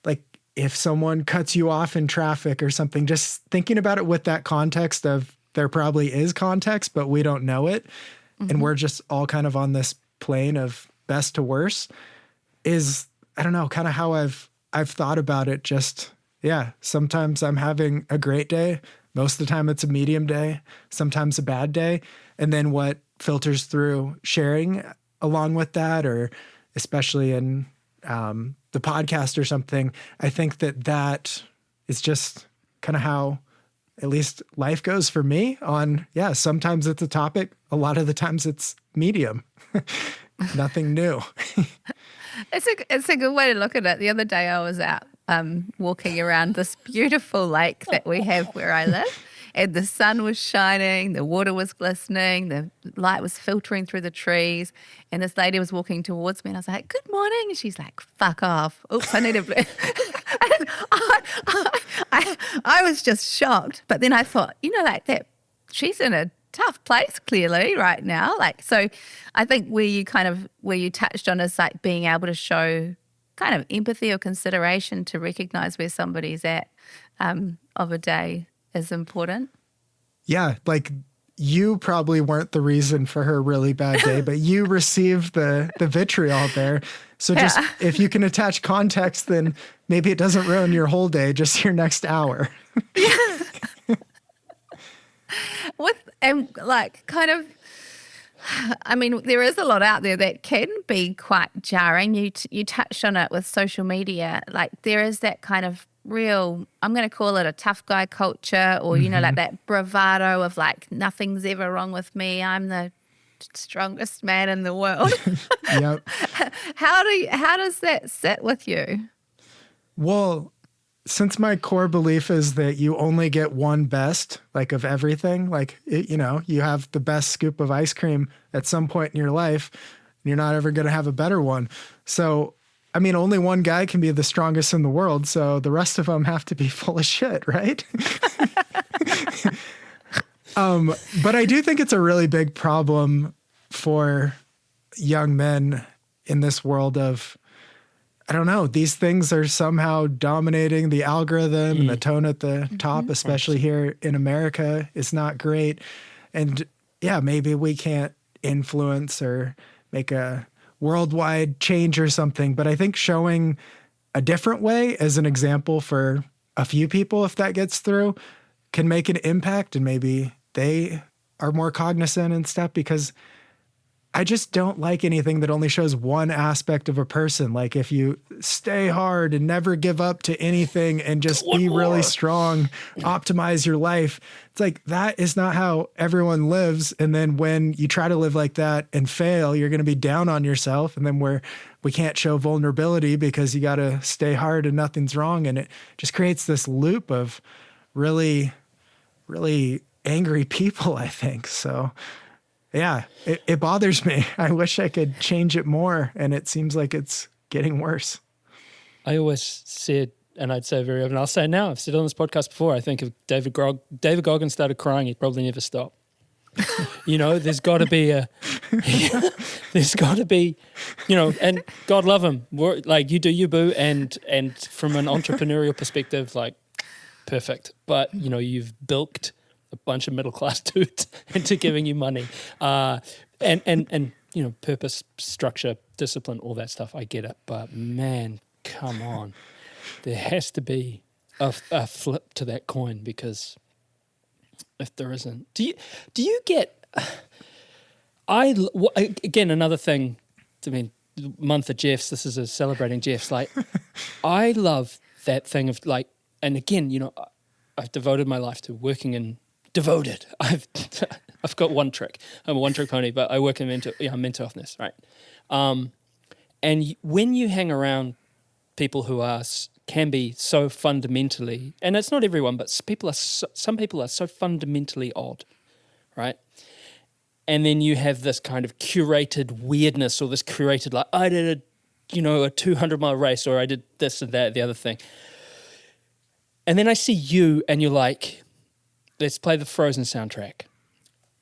like if someone cuts you off in traffic or something, just thinking about it with that context of there probably is context, but we don't know it. And we're just all kind of on this plane of best to worst is, I don't know, kind of how I've thought about it. Just, yeah, sometimes I'm having a great day. Most of the time it's a medium day, sometimes a bad day. And then what filters through sharing along with that, or especially in the podcast or something, I think that is just kind of how at least life goes for me on, yeah, sometimes it's a topic. A lot of the times it's medium, nothing new. It's a good way to look at it. The other day I was out walking around this beautiful lake that we have where I live, and the sun was shining, the water was glistening, the light was filtering through the trees, and this lady was walking towards me, and I was like, "Good morning," and she's like, "Fuck off." Oops, I need a blue. And I was just shocked, but then I thought, like that, she's in a tough place clearly right now. Like, so I think where you touched on is like being able to show kind of empathy or consideration to recognize where somebody's at of a day is important. Yeah, like you probably weren't the reason for her really bad day, but you received the vitriol there. So just if you can attach context, then maybe it doesn't ruin your whole day, just your next hour. There is a lot out there that can be quite jarring. You touched on it with social media. Like there is that kind of real, I'm going to call it a tough guy culture, or, like that bravado of like, nothing's ever wrong with me. I'm the strongest man in the world. Yep. How does that sit with you? Well, since my core belief is that you only get one best, like of everything, like, you have the best scoop of ice cream at some point in your life, and you're not ever going to have a better one. So, only one guy can be the strongest in the world. So the rest of them have to be full of shit, right? But I do think it's a really big problem for young men in this world of, I don't know, these things are somehow dominating the algorithm, and the tone at the top, especially here in America, is not great. And yeah, maybe we can't influence or make a worldwide change or something, but I think showing a different way as an example for a few people, if that gets through, can make an impact, and maybe they are more cognizant and stuff, because I just don't like anything that only shows one aspect of a person. Like if you stay hard and never give up to anything and just be really strong, optimize your life. It's like, that is not how everyone lives. And then when you try to live like that and fail, you're going to be down on yourself. And then we can't show vulnerability because you got to stay hard and nothing's wrong. And it just creates this loop of really, really angry people, I think. So yeah, it bothers me. I wish I could change it more, and it seems like it's getting worse. I always said, and I'd say very often, I'll say now, I've said on this podcast before, I think if David Goggins started crying, he'd probably never stop. There's got to be and God love him. Like, you do you, boo, and from an entrepreneurial perspective, like, perfect. But, you've bilked a bunch of middle-class dudes into giving you money. And purpose, structure, discipline, all that stuff, I get it. But, man, come on. There has to be a flip to that coin, because if there isn't... Do you get... Again, another thing, month of Jeffs, this is a celebrating Jeffs. Like, I love that thing of, like, and again, I've devoted my life to working in... Devoted. I've got one trick. I'm a one-trick pony, but I work in mental healthness, right? And when you hang around people who can be so fundamentally, and it's not everyone, but some people are so fundamentally odd, right? And then you have this kind of curated weirdness, or this curated, like, I did a 200-mile race, or I did this and that, the other thing. And then I see you and you're like, let's play the Frozen soundtrack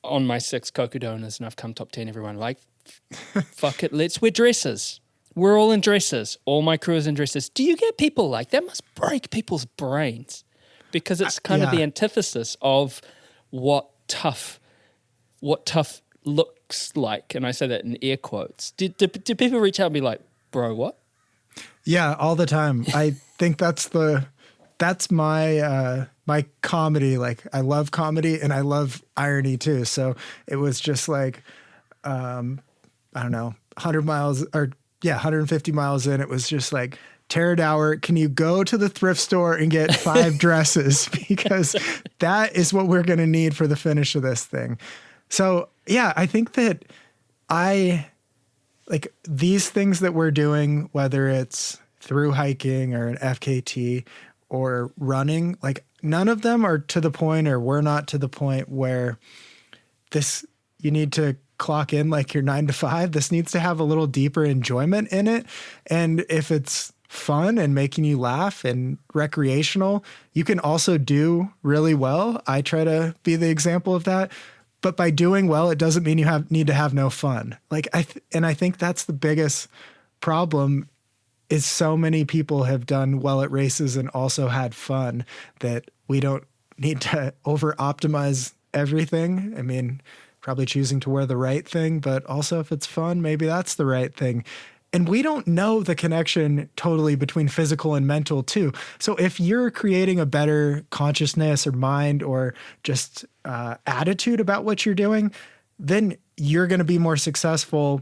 on my 6 Cocodonas, and I've come top 10, everyone. Like, fuck it, let's wear dresses. We're all in dresses. All my crew is in dresses. Do you get people like that? Must break people's brains, because it's kind of the antithesis of what tough looks like. And I say that in air quotes. Do people reach out and be like, bro, what? Yeah, all the time. I think that's my my comedy. Like, I love comedy and I love irony too. So it was just like, I don't know, 150 miles in, it was just like, Tara Dower, can you go to the thrift store and get 5 dresses? Because that is what we're going to need for the finish of this thing. So yeah, I think that like these things that we're doing, whether it's through hiking or an FKT or running, like none of them are to the point, or we're not to the point where you need to clock in like your 9 to 5. This needs to have a little deeper enjoyment in it. And if it's fun and making you laugh and recreational, you can also do really well. I try to be the example of that. But by doing well, it doesn't mean you need to have no fun. Like I think that's the biggest problem, is so many people have done well at races and also had fun, that we don't need to over optimize everything. I mean, probably choosing to wear the right thing, but also if it's fun, maybe that's the right thing. And we don't know the connection totally between physical and mental too. So if you're creating a better consciousness or mind or just attitude about what you're doing, then you're going to be more successful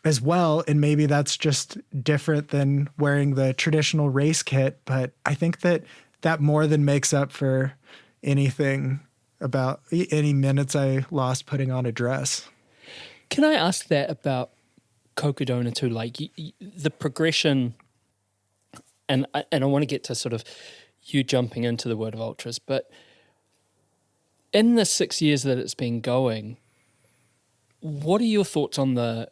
as well. And maybe that's just different than wearing the traditional race kit. But I think that more than makes up for anything about any minutes I lost putting on a dress. Can I ask that about Cocodona too? Like the progression, and I want to get to sort of you jumping into the world of ultras, but in the 6 years that it's been going, what are your thoughts on the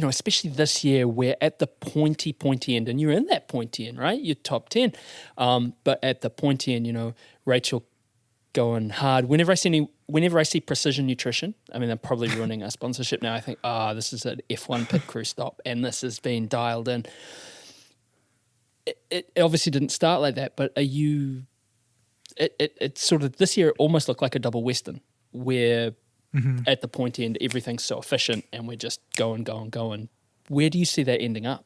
especially this year, we're at the pointy end, and you're in that pointy end, right? You're top 10. But at the pointy end, Rachel going hard. Whenever I see Precision Nutrition, I mean, they're probably ruining our sponsorship now. I think, this is an F1 pit crew stop, and this has been dialed in. It obviously didn't start like that, but it sort of, this year it almost looked like a double Western, where at the pointy end, everything's so efficient and we're just going. Where do you see that ending up?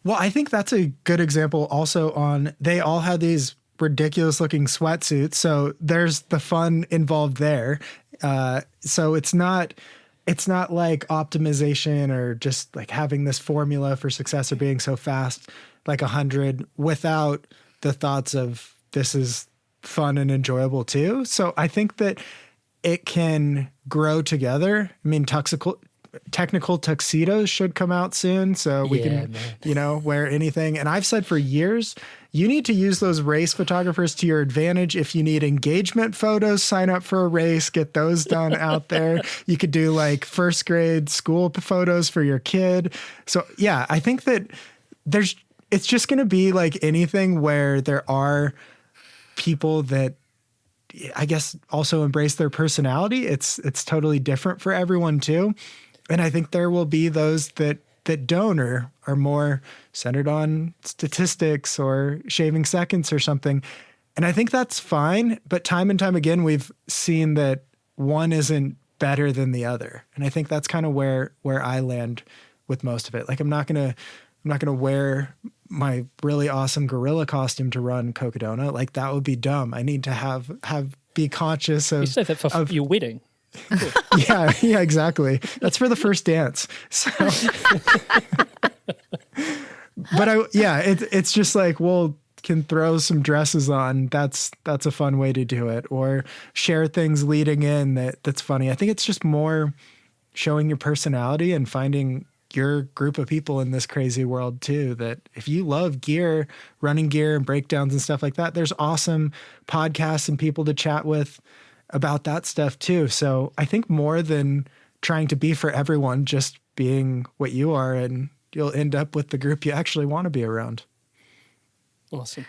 Well, I think that's a good example also on, they all had these ridiculous looking sweatsuits. So there's the fun involved there. So it's not like optimization or just like having this formula for success or being so fast, like 100, without the thoughts of this is fun and enjoyable too. So I think that it can grow together. I mean, technical tuxedos should come out soon, so we can, wear anything. And I've said for years, you need to use those race photographers to your advantage. If you need engagement photos, sign up for a race, get those done out there. You could do like first grade school photos for your kid. So yeah, I think that it's just going to be like anything where there are people that, I guess, also embrace their personality. It's totally different for everyone too. And I think there will be those that don't, or are more centered on statistics or shaving seconds or something. And I think that's fine. But time and time again, we've seen that one isn't better than the other. And I think that's kind of where I land with most of it. Like I'm not gonna wear my really awesome gorilla costume to run Cocodona. Like that would be dumb. I need to be conscious of. You said that for your wedding. Cool. Yeah, exactly. That's for the first dance. So, but it's just like, well, can throw some dresses on. That's a fun way to do it, or share things leading in that's funny. I think it's just more showing your personality and finding your group of people in this crazy world too, that if you love gear, running gear and breakdowns and stuff like that, there's awesome podcasts and people to chat with about that stuff too. So I think more than trying to be for everyone, just being what you are, and you'll end up with the group you actually want to be around. Awesome.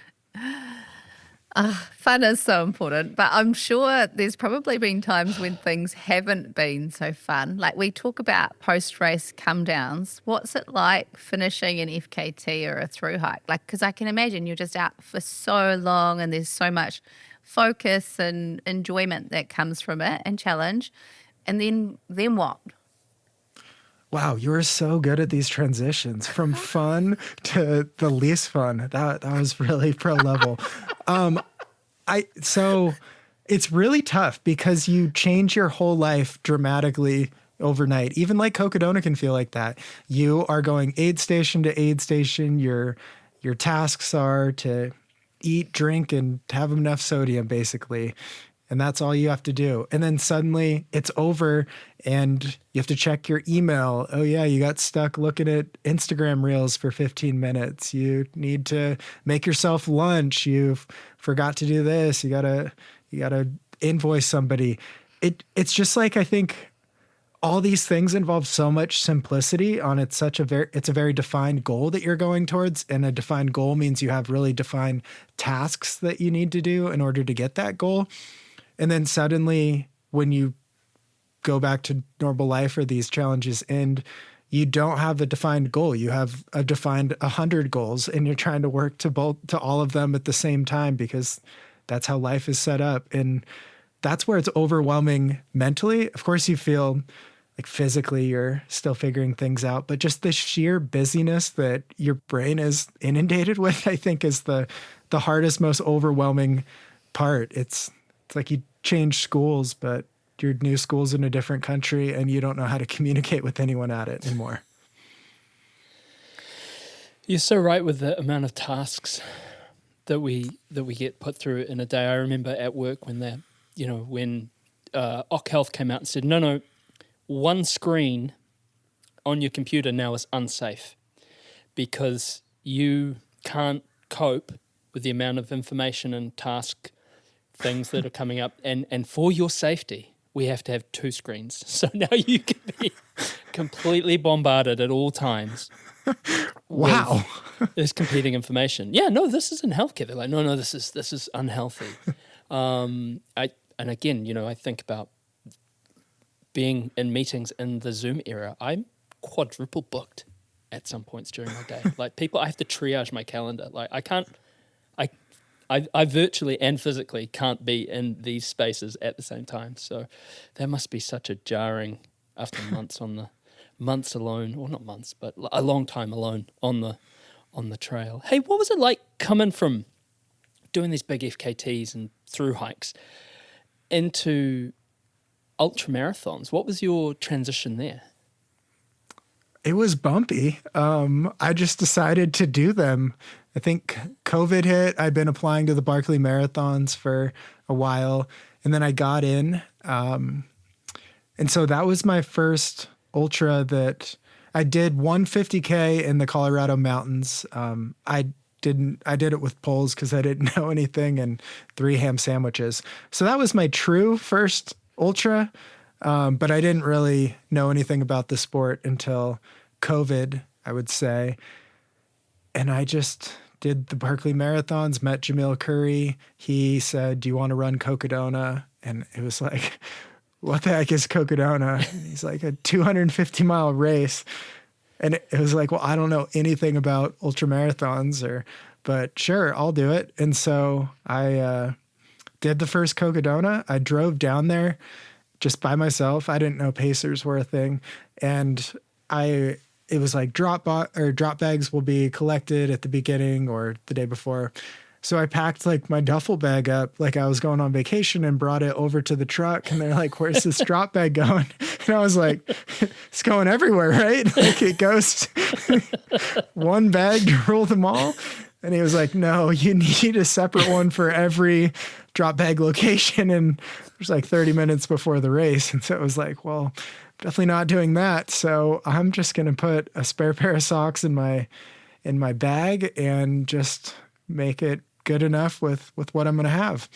Fun is so important, but I'm sure there's probably been times when things haven't been so fun. Like we talk about post-race come downs. What's it like finishing an FKT or a thru hike? Like, because I can imagine you're just out for so long and there's so much focus and enjoyment that comes from it and challenge. And then what? Wow, You're so good at these transitions from fun to the least fun. That was really pro level. So it's really tough because you change your whole life dramatically overnight. Even like Cocodona can feel like that. You are going aid station to aid station. Your tasks are to eat, drink, and have enough sodium, basically. And that's all you have to do. And then suddenly it's over and you have to check your email. Oh yeah, you got stuck looking at Instagram reels for 15 minutes. You need to make yourself lunch. You forgot to do this. You gotta invoice somebody. It's just like, I think all these things involve so much simplicity it's a very defined goal that you're going towards. And a defined goal means you have really defined tasks that you need to do in order to get that goal. And then suddenly when you go back to normal life or these challenges end, you don't have a defined goal. You have a defined 100 goals and you're trying to work to all of them at the same time because that's how life is set up. And that's where it's overwhelming mentally. Of course, you feel like physically you're still figuring things out, but just the sheer busyness that your brain is inundated with, I think is the hardest, most overwhelming part. It's like you change schools, but your new school's in a different country and you don't know how to communicate with anyone at it anymore. You're so right with the amount of tasks that we get put through in a day. I remember at work when Oc Health came out and said, no, one screen on your computer now is unsafe because you can't cope with the amount of information and task things that are coming up, and for your safety, we have to have two screens. So now you can be completely bombarded at all times. Wow. There's competing information. Yeah, no, this is in healthcare. They're like, no, this is unhealthy. And again, I think about being in meetings in the Zoom era. I'm quadruple booked at some points during my day. Like I have to triage my calendar. Like I virtually and physically can't be in these spaces at the same time. So that must be such a jarring after months alone, or not months, but a long time alone on the trail. Hey, what was it like coming from doing these big FKTs and thru hikes into ultra marathons? What was your transition there? It was bumpy. I just decided to do them. I think COVID hit. I'd been applying to the Barkley Marathons for a while, and then I got in. And so that was my first ultra that I did 150K in the Colorado mountains. I did it with poles because I didn't know anything, and 3 ham sandwiches. So that was my true first ultra. But I didn't really know anything about the sport until COVID, I would say. And I just did the Barkley Marathons, met Jamil Curry. He said, "Do you want to run Cocodona?" And it was like, what the heck is Cocodona? He's like, a 250-mile race. And it was like, well, I don't know anything about ultra marathons, but sure, I'll do it. And so I did the first Cocodona. I drove down there just by myself. I didn't know pacers were a thing. And it was like drop bags will be collected at the beginning or the day before. So I packed like my duffel bag up like I was going on vacation and brought it over to the truck. And they're like, "Where's this drop bag going?" And I was like, "It's going everywhere, right? Like it goes one bag to rule them all." And he was like, "No, you need a separate one for every drop bag location." And it was like 30 minutes before the race. And so it was like, well, definitely not doing that. So I'm just going to put a spare pair of socks in my bag and just make it good enough with what I'm going to have.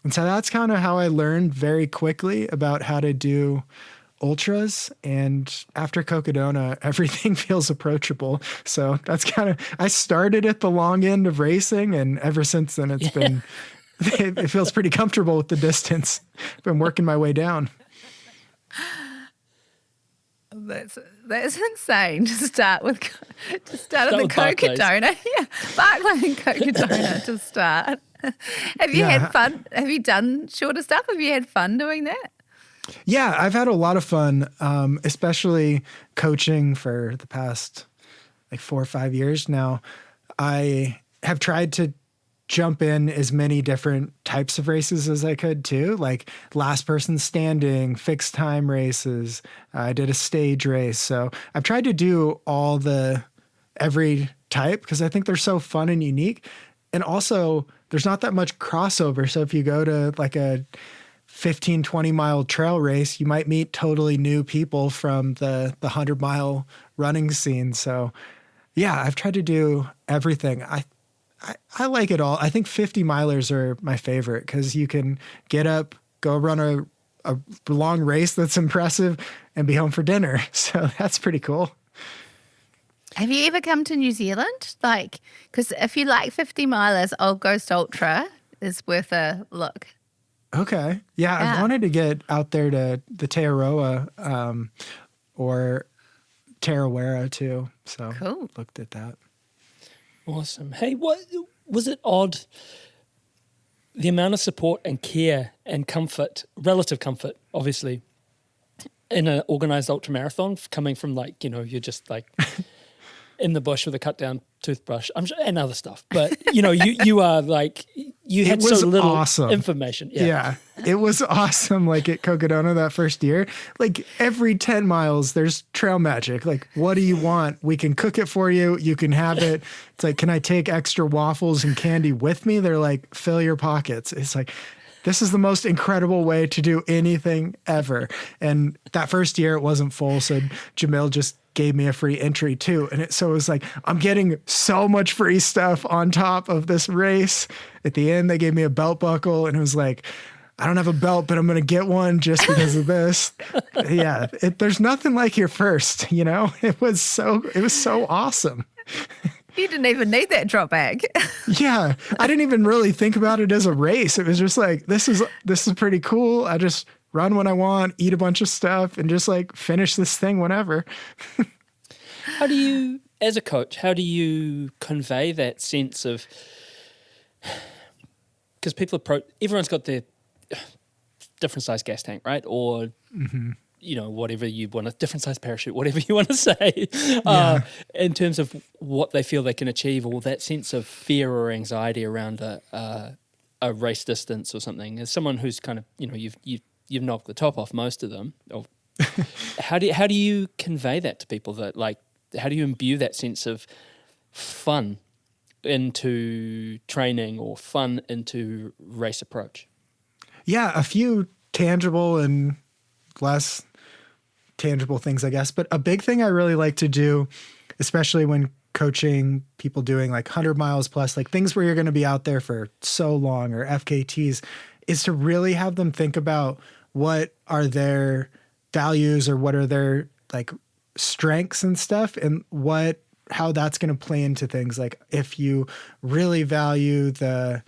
And so that's kind of how I learned very quickly about how to do ultras, and after Cocodona, everything feels approachable. So that's I started at the long end of racing, and ever since then it's been, it feels pretty comfortable with the distance. Been working my way down. That's insane to start with. Start at the with Barclays. Cocodona. Yeah, Barclays and Cocodona to start. Have you had fun? Have you done shorter stuff? Have you had fun doing that? Yeah, I've had a lot of fun, especially coaching for the past like 4 or 5 years now. I have tried to jump in as many different types of races as I could too, like last person standing, fixed time races. I did a stage race. So I've tried to do every type because I think they're so fun and unique. And also there's not that much crossover. So if you go to like a 15, 20 mile trail race, you might meet totally new people from the 100-mile running scene. So yeah, I've tried to do everything. I like it all. I think 50 milers are my favorite because you can get up, go run a long race that's impressive and be home for dinner. So that's pretty cool. Have you ever come to New Zealand? Like, because if you like 50 milers, Old Ghost Ultra is worth a look. Okay. Yeah, I've wanted to get out there to the Te Aroa or Tarawera too. So cool. Looked at that. Awesome. Hey, what was it odd? The amount of support and care and comfort, relative comfort, obviously, in an organized ultramarathon, coming from like, you're just like in the bush with a cut down toothbrush, and other stuff. But you are like, you had so little information. Yeah, it was awesome. Like at Cocodona that first year, like every 10 miles, there's trail magic. Like, what do you want? We can cook it for you. You can have it. It's like, can I take extra waffles and candy with me? They're like, fill your pockets. It's like, this is the most incredible way to do anything ever. And that first year it wasn't full. So Jamil just gave me a free entry too. And so it was like, I'm getting so much free stuff on top of this race. At the end, they gave me a belt buckle and it was like, I don't have a belt, but I'm going to get one just because of this. Yeah. There's nothing like your first, it was so awesome. You didn't even need that drop bag. Yeah. I didn't even really think about it as a race. It was just like, this is pretty cool. I just run when I want, eat a bunch of stuff, and just like finish this thing whenever. How do you, as a coach, how do you convey that sense of, because everyone's got their different size gas tank, right? Or, whatever you want, a different size parachute, whatever you want to say, in terms of what they feel they can achieve, or that sense of fear or anxiety around a race distance or something. As someone who's kind of, you've knocked the top off most of them. How do you convey that to people? That like, how do you imbue that sense of fun into training or fun into race approach? Yeah, a few tangible and less tangible things, I guess. But a big thing I really like to do, especially when coaching people doing like 100 miles plus, like things where you're going to be out there for so long, or FKTs, is to really have them think about what are their values or what are their like strengths and stuff, and how that's going to play into things. Like if you really value the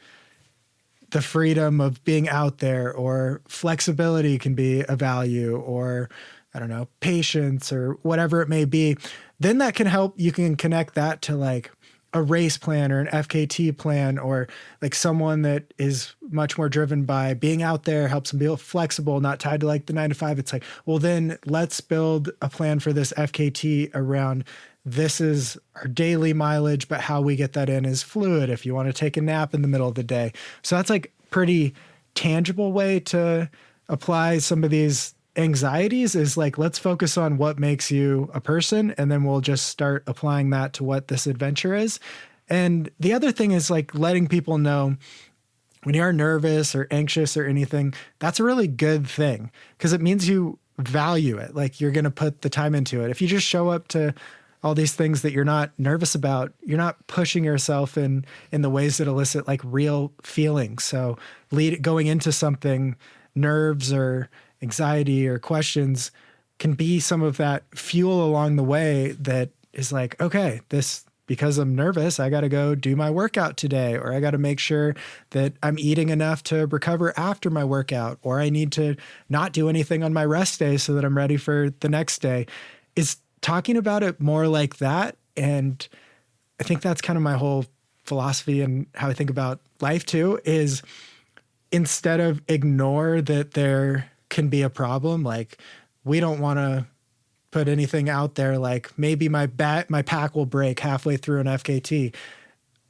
freedom of being out there, or flexibility can be a value, or I don't know, patience or whatever it may be, then that can help. You can connect that to like a race plan or an FKT plan, or like someone that is much more driven by being out there, helps them be flexible, not tied to like the 9 to 5. It's like, well, then let's build a plan for this FKT around this is our daily mileage, but how we get that in is fluid if you want to take a nap in the middle of the day. So that's like pretty tangible way to apply some of these anxieties, is like, let's focus on what makes you a person, and then we'll just start applying that to what this adventure is. And the other thing is like letting people know when you are nervous or anxious or anything, that's a really good thing, because it means you value it. Like you're going to put the time into it. If you just show up to all these things that you're not nervous about, you're not pushing yourself in the ways that elicit like real feelings. So going into something, nerves or anxiety or questions, can be some of that fuel along the way that is like, okay, because I'm nervous, I got to go do my workout today, or I got to make sure that I'm eating enough to recover after my workout, or I need to not do anything on my rest day so that I'm ready for the next day. Is talking about it more like that. And I think that's kind of my whole philosophy and how I think about life too, is instead of ignore that there can be a problem, like we don't want to put anything out there like maybe my pack will break halfway through an FKT.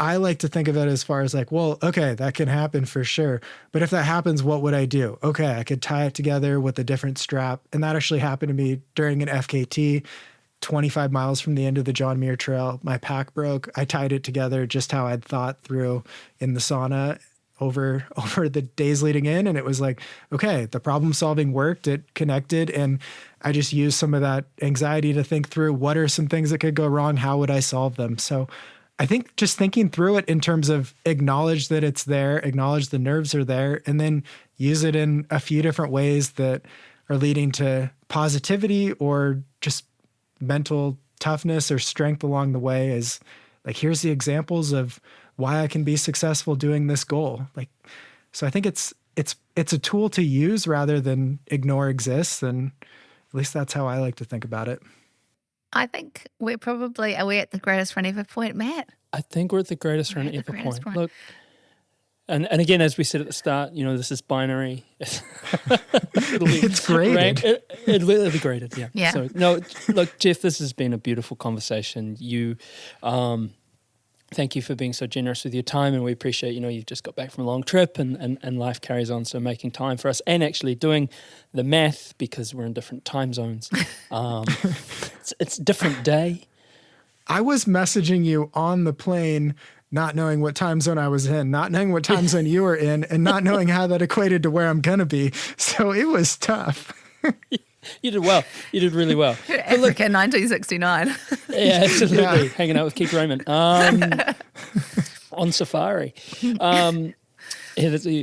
I like to think of it as far as like, well, okay, that can happen for sure. But if that happens, what would I do? Okay, I could tie it together with a different strap. And that actually happened to me during an FKT, 25 miles from the end of the John Muir Trail. My pack broke. I tied it together just how I'd thought through in the sauna over the days leading in. And it was like, okay, the problem solving worked, it connected. And I just used some of that anxiety to think through what are some things that could go wrong? How would I solve them? So I think just thinking through it in terms of acknowledge that it's there, acknowledge the nerves are there, and then use it in a few different ways that are leading to positivity or just mental toughness or strength along the way is like, here's the examples of why I can be successful doing this goal. Like, so I think it's a tool to use rather than ignore exists. And at least that's how I like to think about it. I think are we at the greatest run ever point, Matt? I think we're at the greatest run ever greatest point. point. Look, and again, as we said at the start, this is binary. It's graded. It'll be graded, yeah. Yeah. So, no, look, Jeff, this has been a beautiful conversation. Thank you for being so generous with your time, and we appreciate, you've just got back from a long trip and life carries on, so making time for us and actually doing the math because we're in different time zones. It's a different day. I was messaging you on the plane, not knowing what time zone I was in, not knowing what time zone you were in, and not knowing how that equated to where I'm going to be. So it was tough. You did well. You did really well. Africa, 1969. Yeah, absolutely. Yeah. Hanging out with Keith Raymond on safari. He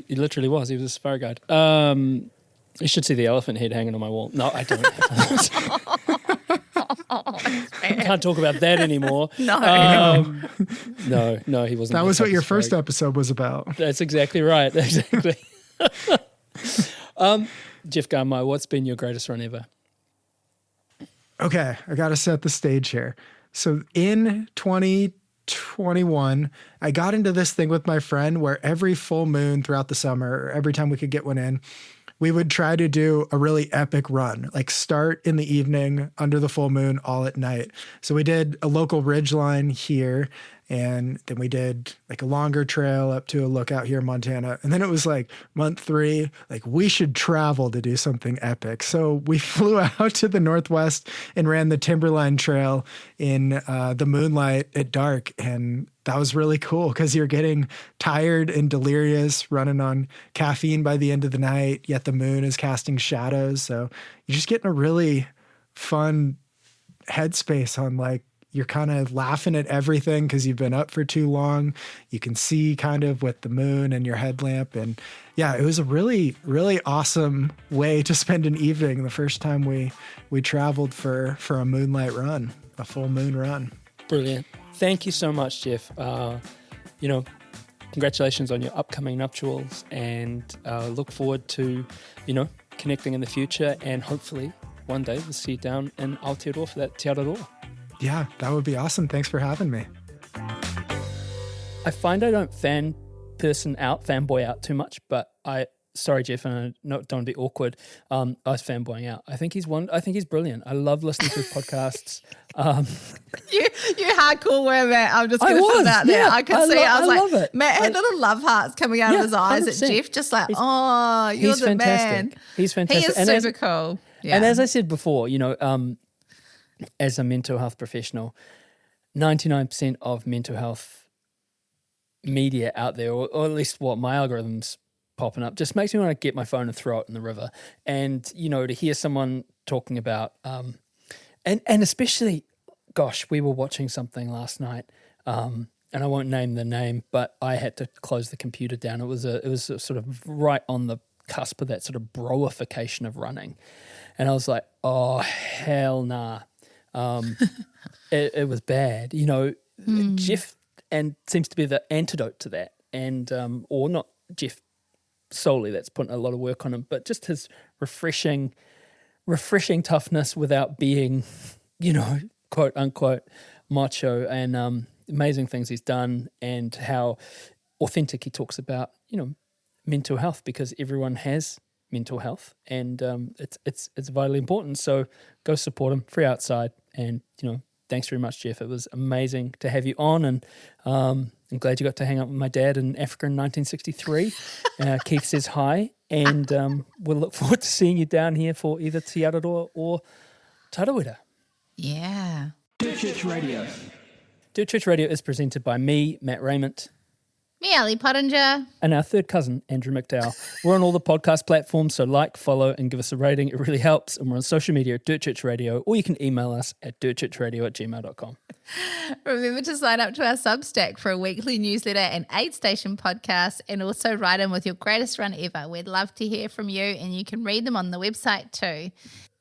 literally was. He was a safari guide. You should see the elephant head hanging on my wall. No, I don't. Can't talk about that anymore. No. No, he wasn't. That was what your safari. first episode was about. That's exactly right. Exactly. Jeff Garmire, what's been your greatest run ever? Okay, I got to set the stage here. So in 2021, I got into this thing with my friend where every full moon throughout the summer, or every time we could get one in, we would try to do a really epic run, like start in the evening under the full moon, all at night. So we did a local ridge line here, and then we did like a longer trail up to a lookout here in Montana. And then it was like month 3, like we should travel to do something epic. So we flew out to the Northwest and ran the Timberline Trail in the moonlight at dark. And that was really cool because you're getting tired and delirious running on caffeine by the end of the night, yet the moon is casting shadows. So you're just getting a really fun headspace on like, you're kind of laughing at everything because you've been up for too long. You can see kind of with the moon and your headlamp. And yeah, it was a really, really awesome way to spend an evening the first time we traveled for a moonlight run, a full moon run. Brilliant. Thank you so much, Jeff. Congratulations on your upcoming nuptials, and look forward to, connecting in the future, and hopefully one day we'll see you down in Aotearoa for that Te Araroa. Yeah, that would be awesome. Thanks for having me. I find I don't fanboy out too much, but sorry, Jeff, and I don't want to be awkward. I was fanboying out. I think he's brilliant. I love listening to his podcasts. You hardcore were, Matt. I'm just going to put that there. Yeah, I could see. I was like, love it. Matt had little love hearts coming out of his eyes 100%. at Jeff, just like, you're He's the fantastic. man. He's fantastic. He is super cool. Yeah. And as I said before, as a mental health professional, 99% of mental health media out there, or at least what my algorithm's popping up, just makes me want to get my phone and throw it in the river. And, to hear someone talking about, and especially, gosh, we were watching something last night, and I won't name the name, but I had to close the computer down. It was sort of right on the cusp of that sort of broification of running. And I was like, oh, hell nah. It was bad. You know, Jeff and seems to be the antidote to that. And, or not Jeff solely, that's putting a lot of work on him, but just his refreshing toughness without being, you know, quote unquote macho, and amazing things he's done, and how authentic he talks about, you know, mental health, because everyone has mental health, and it's vitally important. So go support him, free outside, and, you know, thanks very much, Jeff. It was amazing to have you on, and I'm glad you got to hang out with my dad in Africa in 1963. Keith says hi, and we'll look forward to seeing you down here for either Te Araroa or Tarawera. Yeah. Dirt Church Radio. Dirt Church Radio is presented by me, Matt Raymond, Me, Ali Pottinger. and our third cousin, Andrew McDowell. We're on all the podcast platforms, so like, follow, and give us a rating. It really helps. And we're on social media at Dirt Church Radio, or you can email us at dirtchurchradio@gmail.com. Remember to sign up to our Substack for a weekly newsletter and aid station podcast, and also write in with your greatest run ever. We'd love to hear from you, and you can read them on the website too.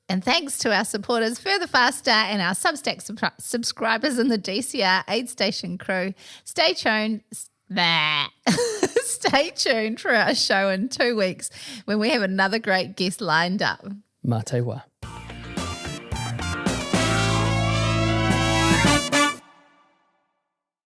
And thanks to our supporters Further Faster and our Substack subscribers in the DCR aid station crew. Stay tuned. Stay tuned for our show in 2 weeks when we have another great guest lined up. Mā te wā.